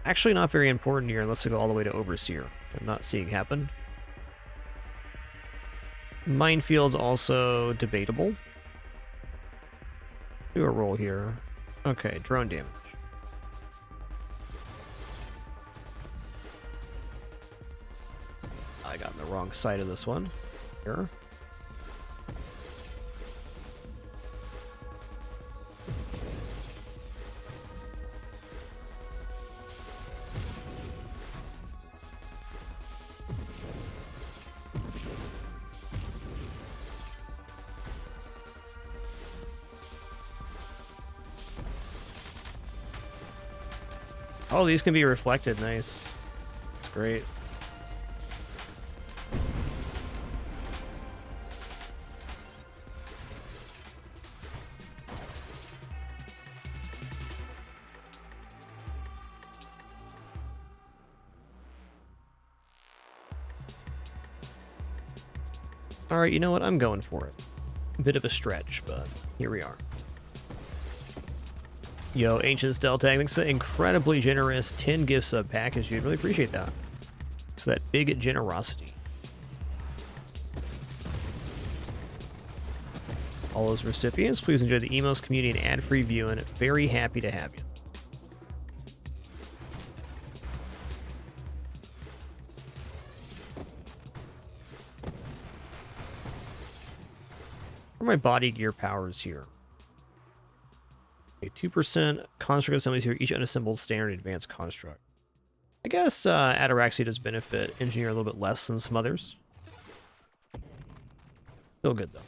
actually not very important here unless I go all the way to Overseer, which I'm not seeing happen. Minefield's also debatable. Do a roll here. Okay, drone damage. I got on the wrong side of this one. Here. Oh, these can be reflected. Nice. That's great. All right, you know what? I'm going for it. A bit of a stretch, but here we are. Yo, Ancient Stealth Tag, thanks for the incredibly generous 10 gift sub package, dude. Really appreciate that. So that big generosity. All those recipients, please enjoy the emails, community, and ad-free viewing. Very happy to have you. What are my body gear powers here? Okay, 2% construct assemblies here, each unassembled standard advanced construct. I guess Ataraxia does benefit engineer a little bit less than some others. Still good though.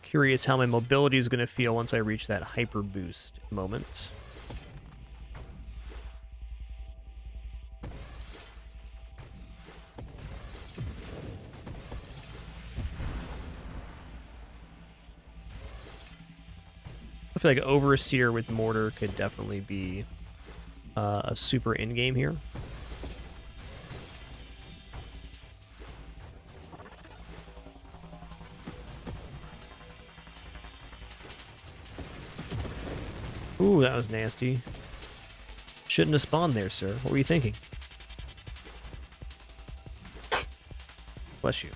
Curious how my mobility is going to feel once I reach that hyper boost moment. I feel like Overseer with Mortar could definitely be a super in-game here. Ooh, that was nasty. Shouldn't have spawned there, sir. What were you thinking? Bless you.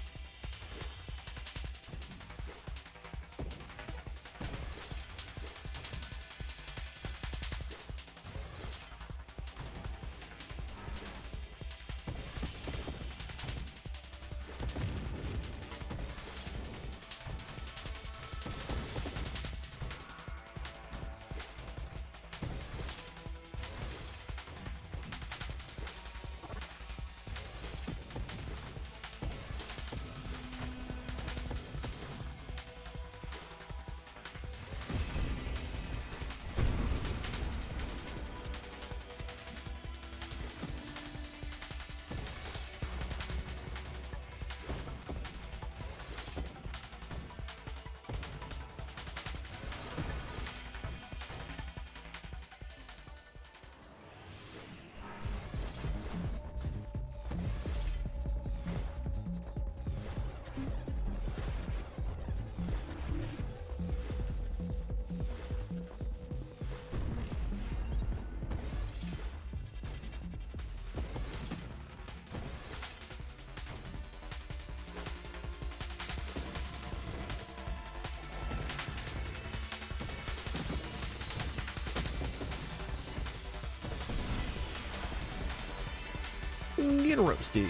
Get roasted.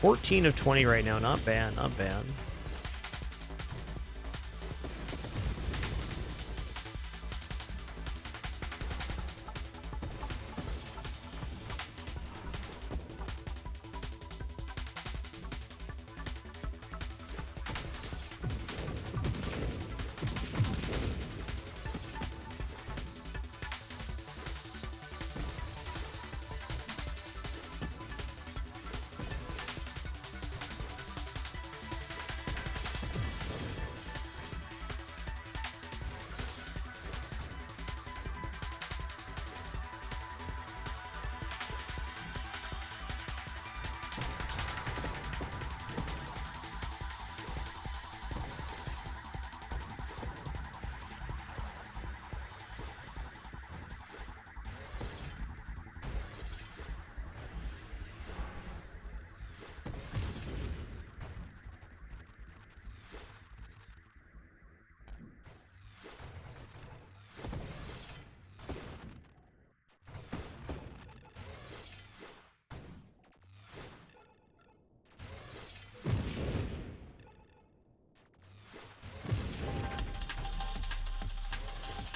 $14 of 20 right now. Not bad, not bad.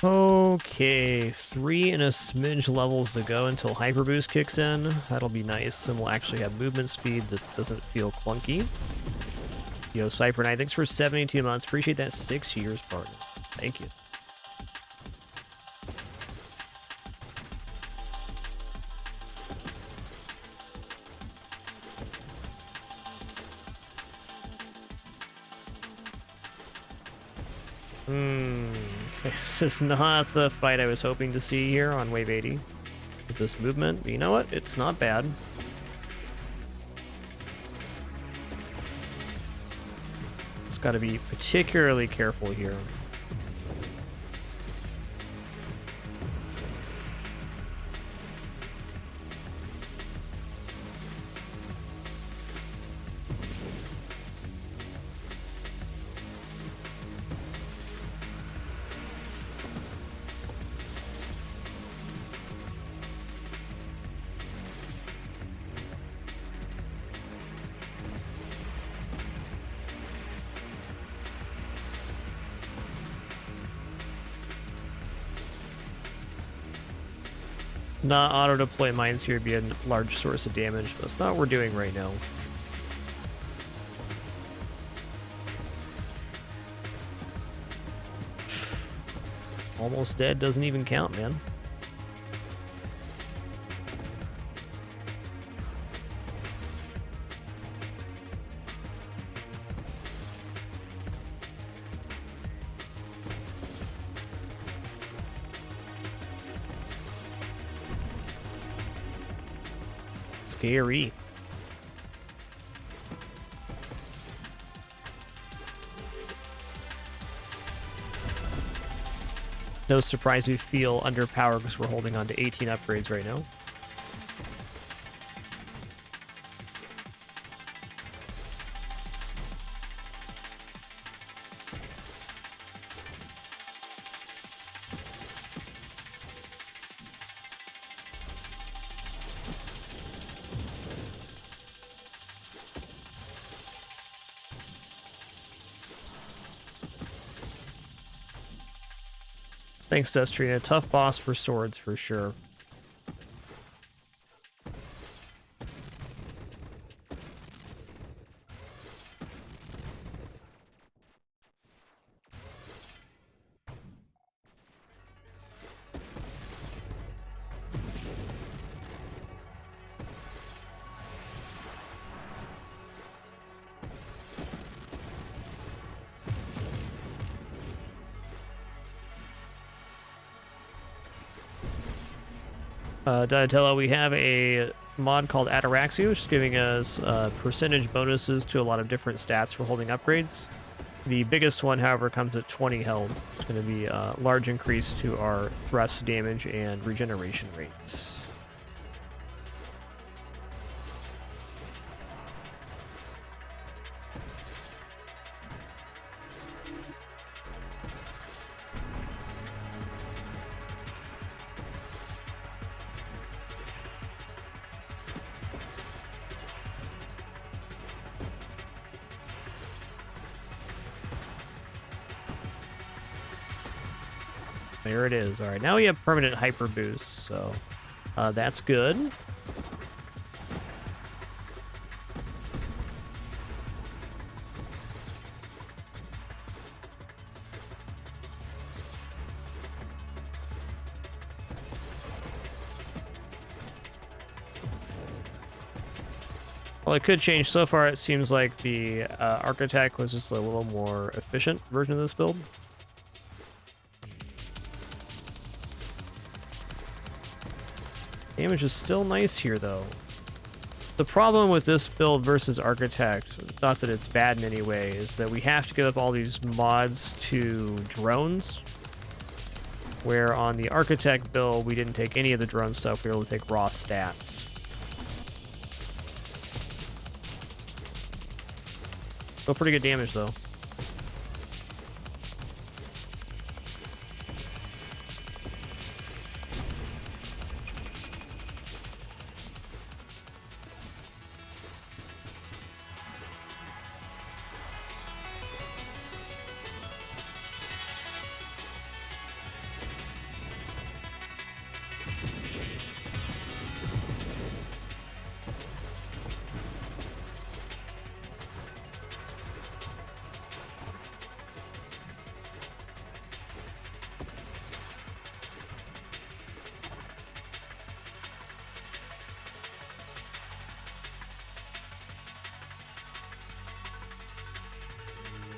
Okay, 3 and a smidge levels to go until Hyper Boost kicks in. That'll be nice, and we'll actually have movement speed that doesn't feel clunky. Yo, Cypher Knight, thanks for 72 months. Appreciate that 6 years, partner. Thank you. This is not the fight I was hoping to see here on wave 80 with this movement, but you know what? It's not bad. Just got to be particularly careful here. Not auto-deploy mines here would be a large source of damage, but it's not what we're doing right now. Almost dead doesn't even count, man. Scary. No surprise we feel underpowered because we're holding on to 18 upgrades right now. Thanks, Dustrina. Tough boss for swords, for sure. Donatello, we have a mod called Ataraxia, which is giving us percentage bonuses to a lot of different stats for holding upgrades. The biggest one, however, comes at 20 held. It's going to be a large increase to our thrust damage and regeneration rates. There it is. All right, now we have permanent hyper boost, so that's good. Well, it could change. So far, it seems like the arc attack was just a little more efficient version of this build. Damage is still nice here, though. The problem with this build versus Architect, not that it's bad in any way, is that we have to give up all these mods to drones. Where on the Architect build, we didn't take any of the drone stuff. We were able to take raw stats. Still pretty good damage, though.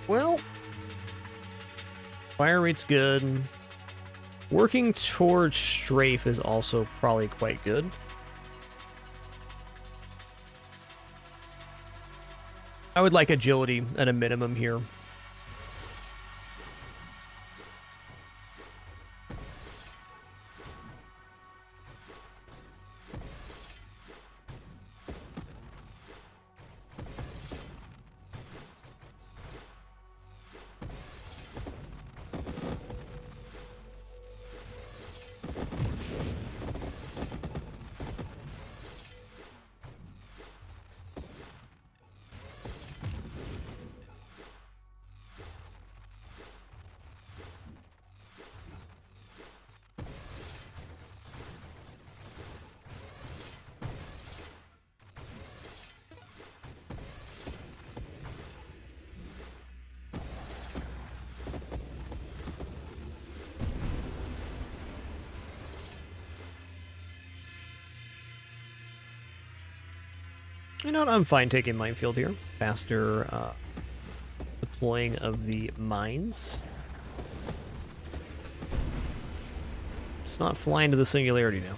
Well, fire rate's good. Working towards strafe is also probably quite good. I would like agility at a minimum here. You know what? I'm fine taking minefield here. Faster deploying of the mines. It's not flying to the singularity now.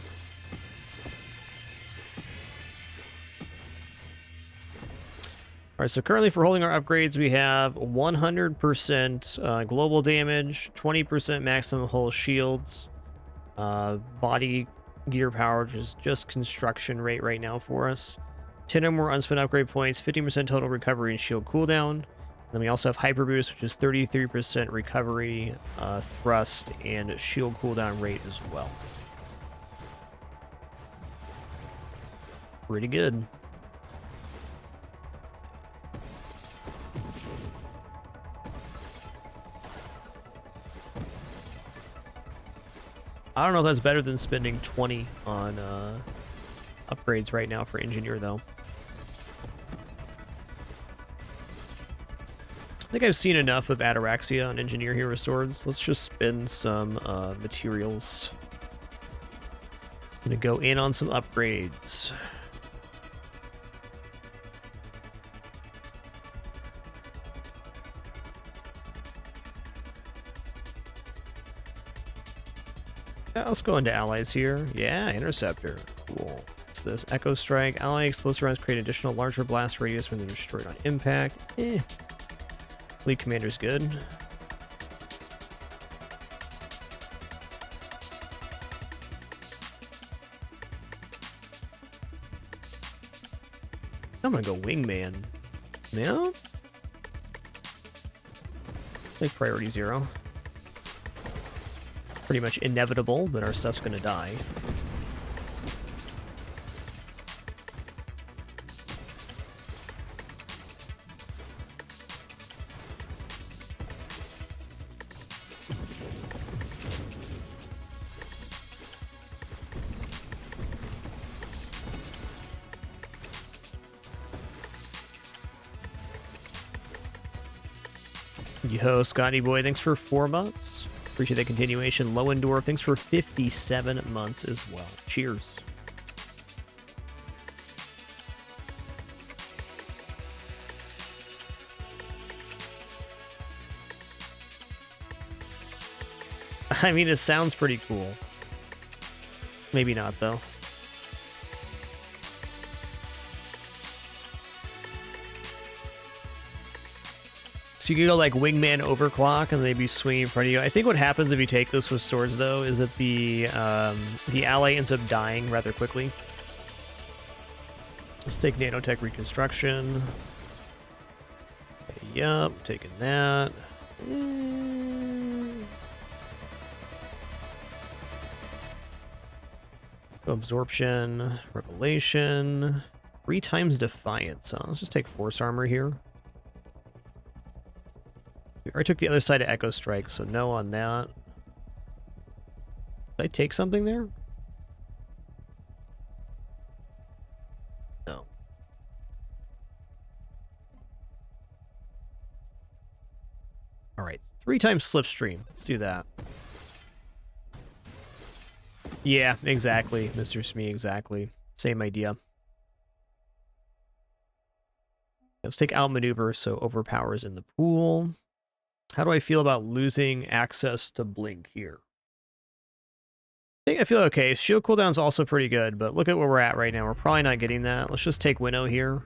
Alright, so currently for holding our upgrades, we have 100% global damage, 20% maximum hull shields, body gear power, which is just construction rate right now for us. 10 or more unspent upgrade points, 15% total recovery and shield cooldown. Then we also have Hyper Boost, which is 33% recovery, thrust, and shield cooldown rate as well. Pretty good. I don't know if that's better than spending 20 on upgrades right now for Engineer, though. I think I've seen enough of Ataraxia on Engineer Hero Swords. Let's just spend some materials. I'm gonna go in on some upgrades. Yeah, let's go into allies here. Yeah, Interceptor. Cool. What's this? Echo Strike. Ally explosive rounds create additional larger blast radius when they're destroyed on impact. Fleet Commander's good. I'm gonna go Wingman. No? Like priority 0. Pretty much inevitable that our stuff's gonna die. Yo, Scotty boy, thanks for 4 months. Appreciate that continuation. Lowendoor, thanks for 57 months as well. Cheers. I mean, it sounds pretty cool. Maybe not, though. So you can go like wingman overclock and they'd be swinging in front of you. I think what happens if you take this with swords, though, is that the ally ends up dying rather quickly. Let's take nanotech reconstruction. Okay, yup, taking that. Absorption, revelation, 3 times defiance. So let's just take force armor here. I took the other side of Echo Strike, so no on that. Did I take something there? No. Alright, 3 times Slipstream. Let's do that. Yeah, exactly, Mr. Smee, exactly. Same idea. Let's take outmaneuver, so overpowers in the pool. How do I feel about losing access to blink here? I think I feel okay. Shield cooldown's also pretty good, but look at where we're at right now. We're probably not getting that. Let's just take Winnow here.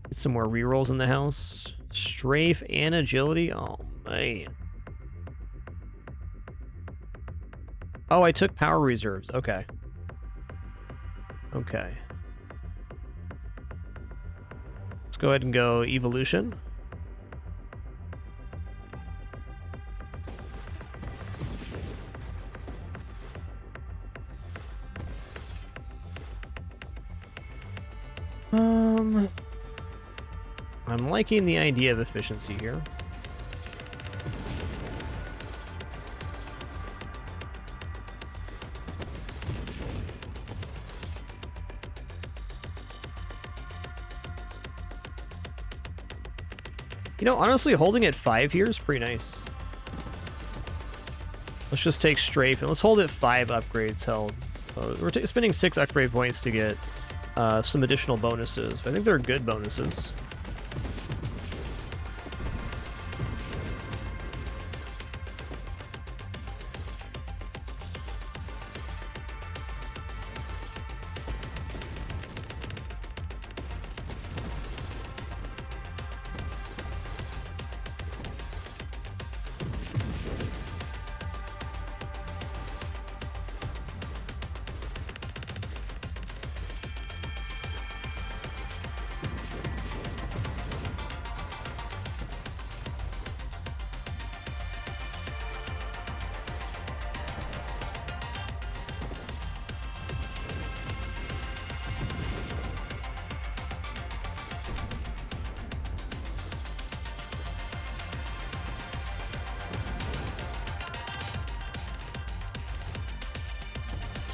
Get some more rerolls in the house. Strafe and agility. Oh, man. Oh, I took power reserves. Okay. Okay. Let's go ahead and go evolution. I'm liking the idea of efficiency here. You know, honestly, holding at 5 here is pretty nice. Let's just take strafe and let's hold it 5 upgrades held. We're spending 6 upgrade points to get some additional bonuses, but I think they're good bonuses.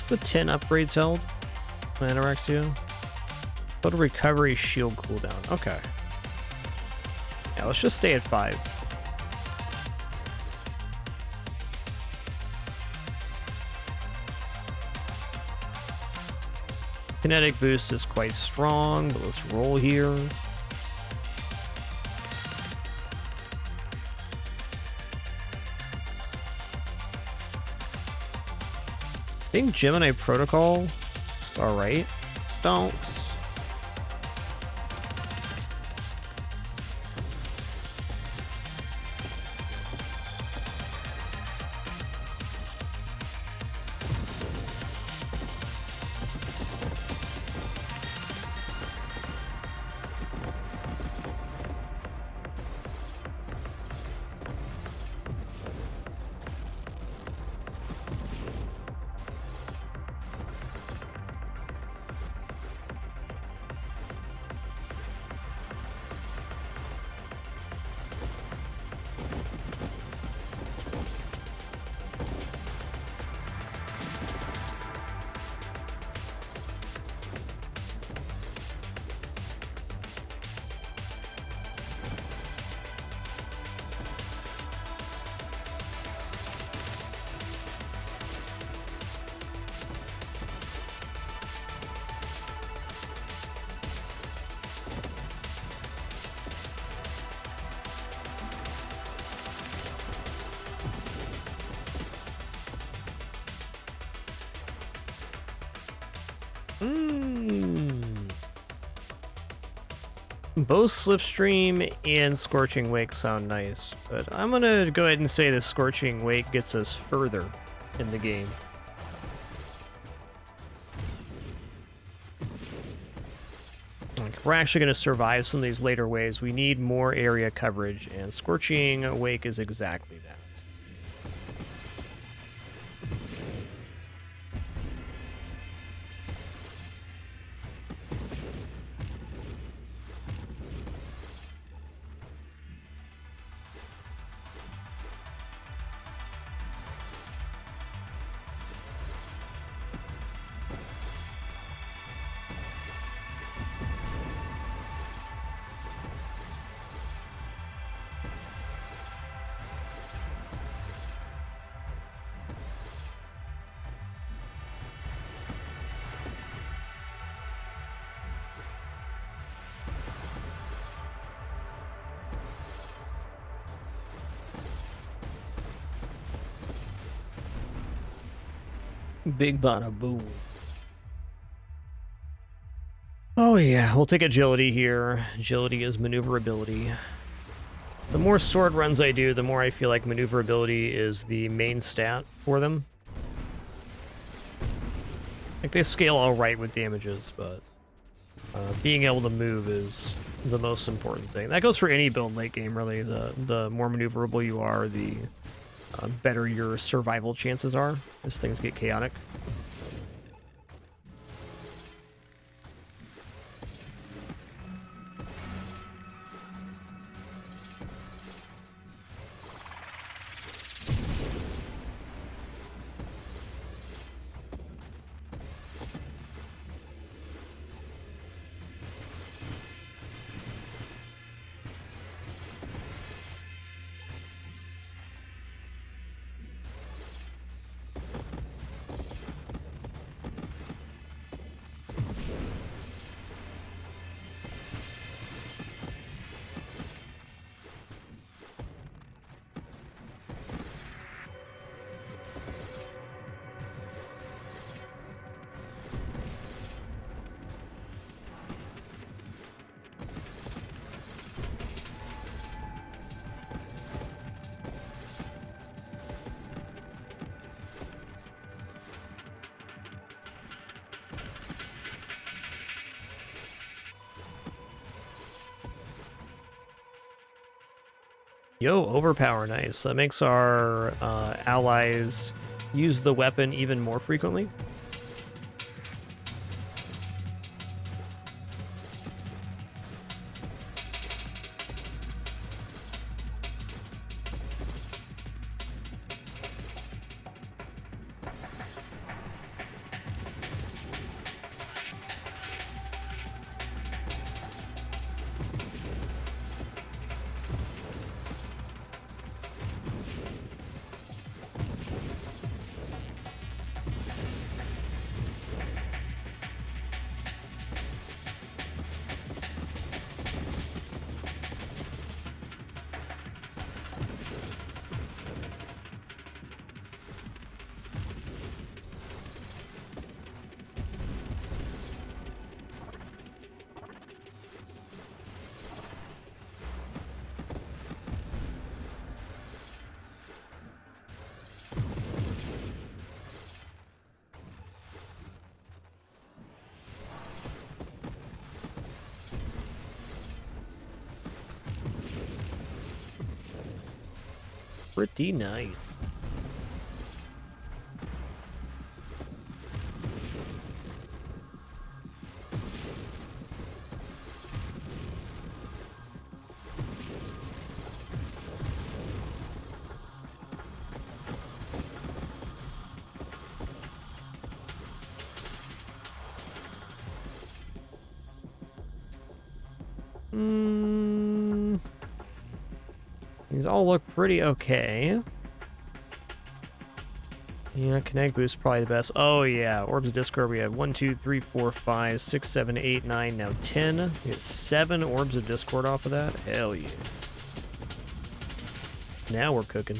The 10 upgrades held on Anorexia. Total recovery shield cooldown. Okay. Yeah, let's just stay at 5. Kinetic boost is quite strong, but let's roll here. I think Gemini Protocol is alright. Stonks. Both Slipstream and Scorching Wake sound nice, but I'm gonna go ahead and say the Scorching Wake gets us further in the game. Like, if we're actually gonna survive some of these later waves, we need more area coverage, and Scorching Wake is exactly that. Big bada boom. Oh yeah, we'll take agility here. Agility is maneuverability. The more sword runs I do, the more I feel like maneuverability is the main stat for them. Like, they scale all right with damages, but being able to move is the most important thing. That goes for any build late game, really. The more maneuverable you are, the better your survival chances are as things get chaotic. Yo, overpower, nice. That makes our allies use the weapon even more frequently. Pretty nice. These all look pretty okay. Yeah, Connect Boost probably the best. Oh yeah, Orbs of Discord, we have 1, 2, 3, 4, 5, 6, 7, 8, 9, now 10. We get 7 Orbs of Discord off of that. Hell yeah. Now we're cooking.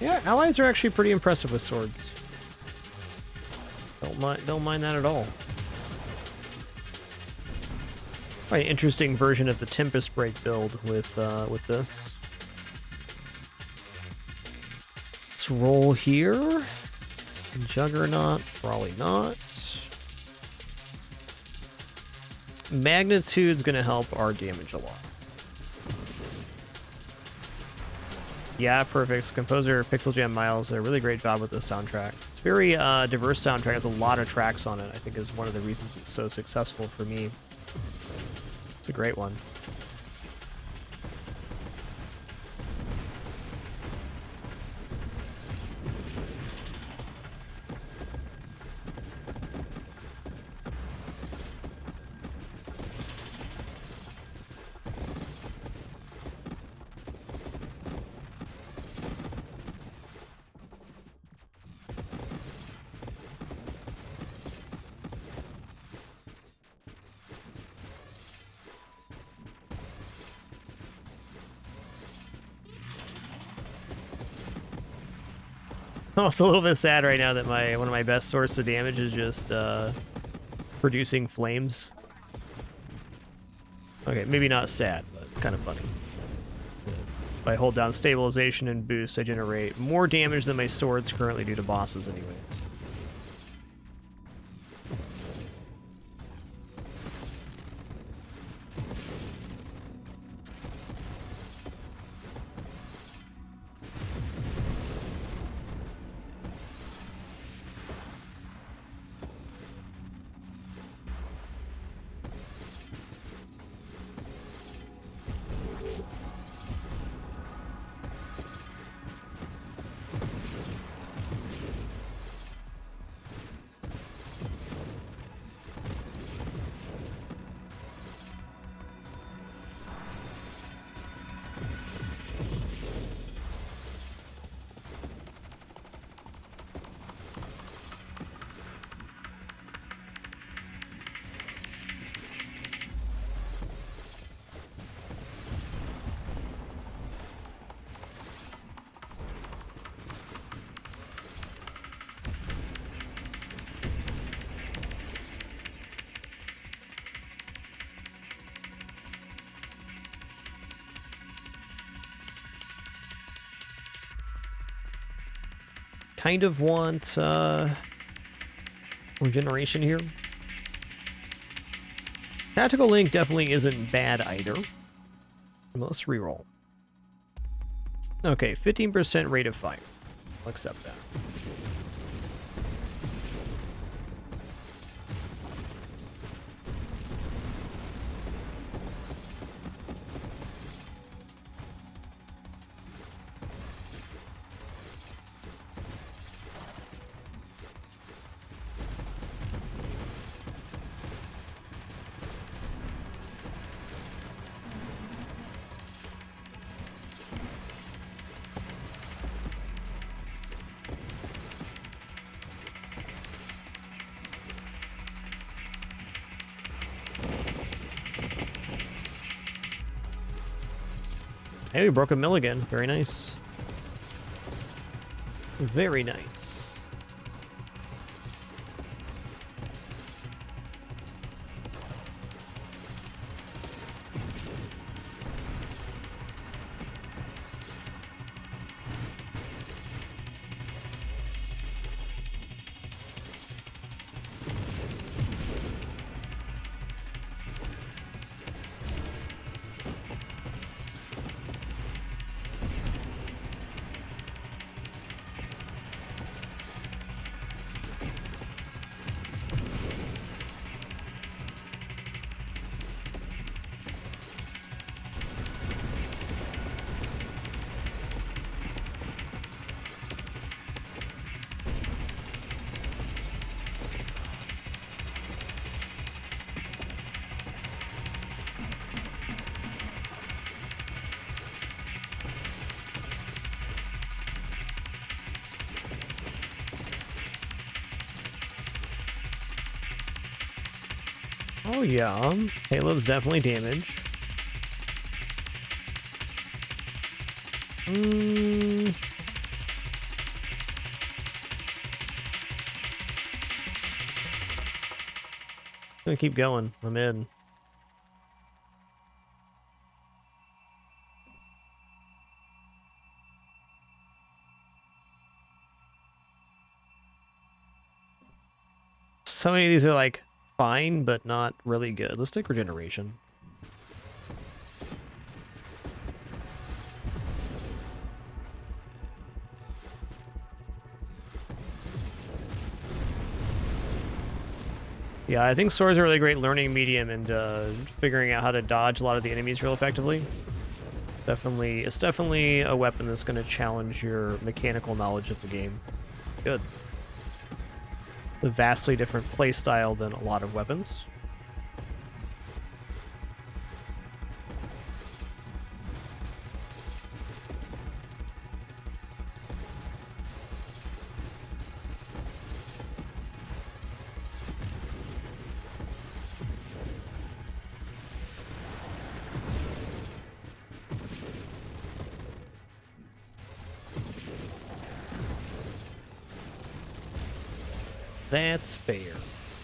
Yeah, allies are actually pretty impressive with swords. Don't mind that at all. Quite an interesting version of the Tempest Break build with this. Let's roll here. Juggernaut, probably not. Magnitude's gonna help our damage a lot. Yeah, perfect. Composer Pixel Jam Miles did a really great job with this soundtrack. It's very diverse soundtrack. It has a lot of tracks on it. I think is one of the reasons it's so successful for me. It's a great one. I'm also a little bit sad right now that one of my best sources of damage is just producing flames. Okay, maybe not sad, but it's kind of funny. If I hold down stabilization and boost, I generate more damage than my swords currently do to bosses anyways. Kind of want regeneration here. Tactical Link definitely isn't bad either. Let's reroll. Okay, 15% rate of fire. I'll accept that. Hey, we broke a mill again. Very nice. Very nice. Oh yeah, Halo's definitely damage. gonna keep going. I'm in. So many of these are like fine, but not really good. Let's take regeneration. Yeah, I think swords are a really great learning medium and figuring out how to dodge a lot of the enemies real effectively. It's definitely a weapon that's going to challenge your mechanical knowledge of the game. Good. A vastly different playstyle than a lot of weapons. That's fair.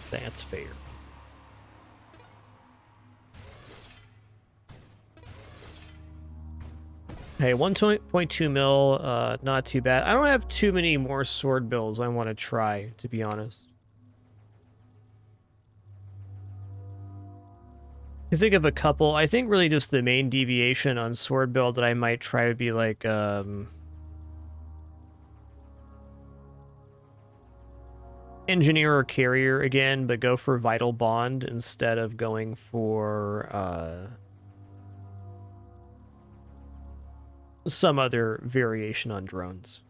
That's fair. Hey, 1.2 mil, not too bad. I don't have too many more sword builds I want to try, to be honest. I think of a couple. I think really just the main deviation on sword build that I might try would be like, engineer or carrier again, but go for vital bond instead of going for some other variation on drones.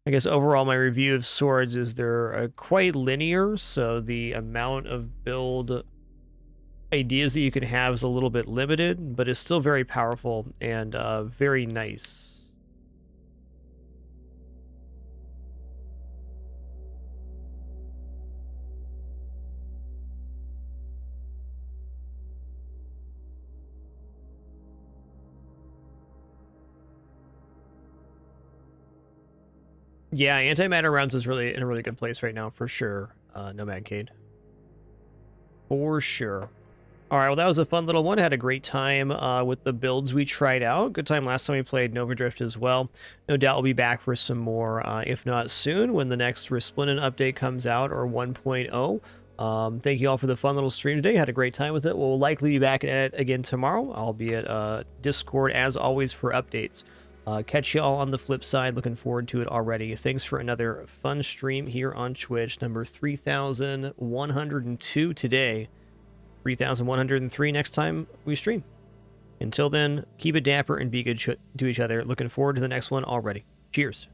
I guess overall my review of swords is they're quite linear, so the amount of build ideas that you can have is a little bit limited, but it's still very powerful and very nice. Yeah, antimatter rounds is really in a really good place right now, for sure. Nomadcade. For sure. All right, well, that was a fun little one. Had a great time with the builds we tried out. Good time last time we played Nova Drift as well. No doubt we'll be back for some more, if not soon, when the next Resplendent update comes out, or 1.0. Thank you all for the fun little stream today. Had a great time with it. We'll likely be back at it again tomorrow. I'll be at Discord, as always, for updates. Catch y'all on the flip side. Looking forward to it already. Thanks for another fun stream here on Twitch. Number 3,102 today. 3,103 next time we stream. Until then, keep it dapper and be good to each other. Looking forward to the next one already. Cheers.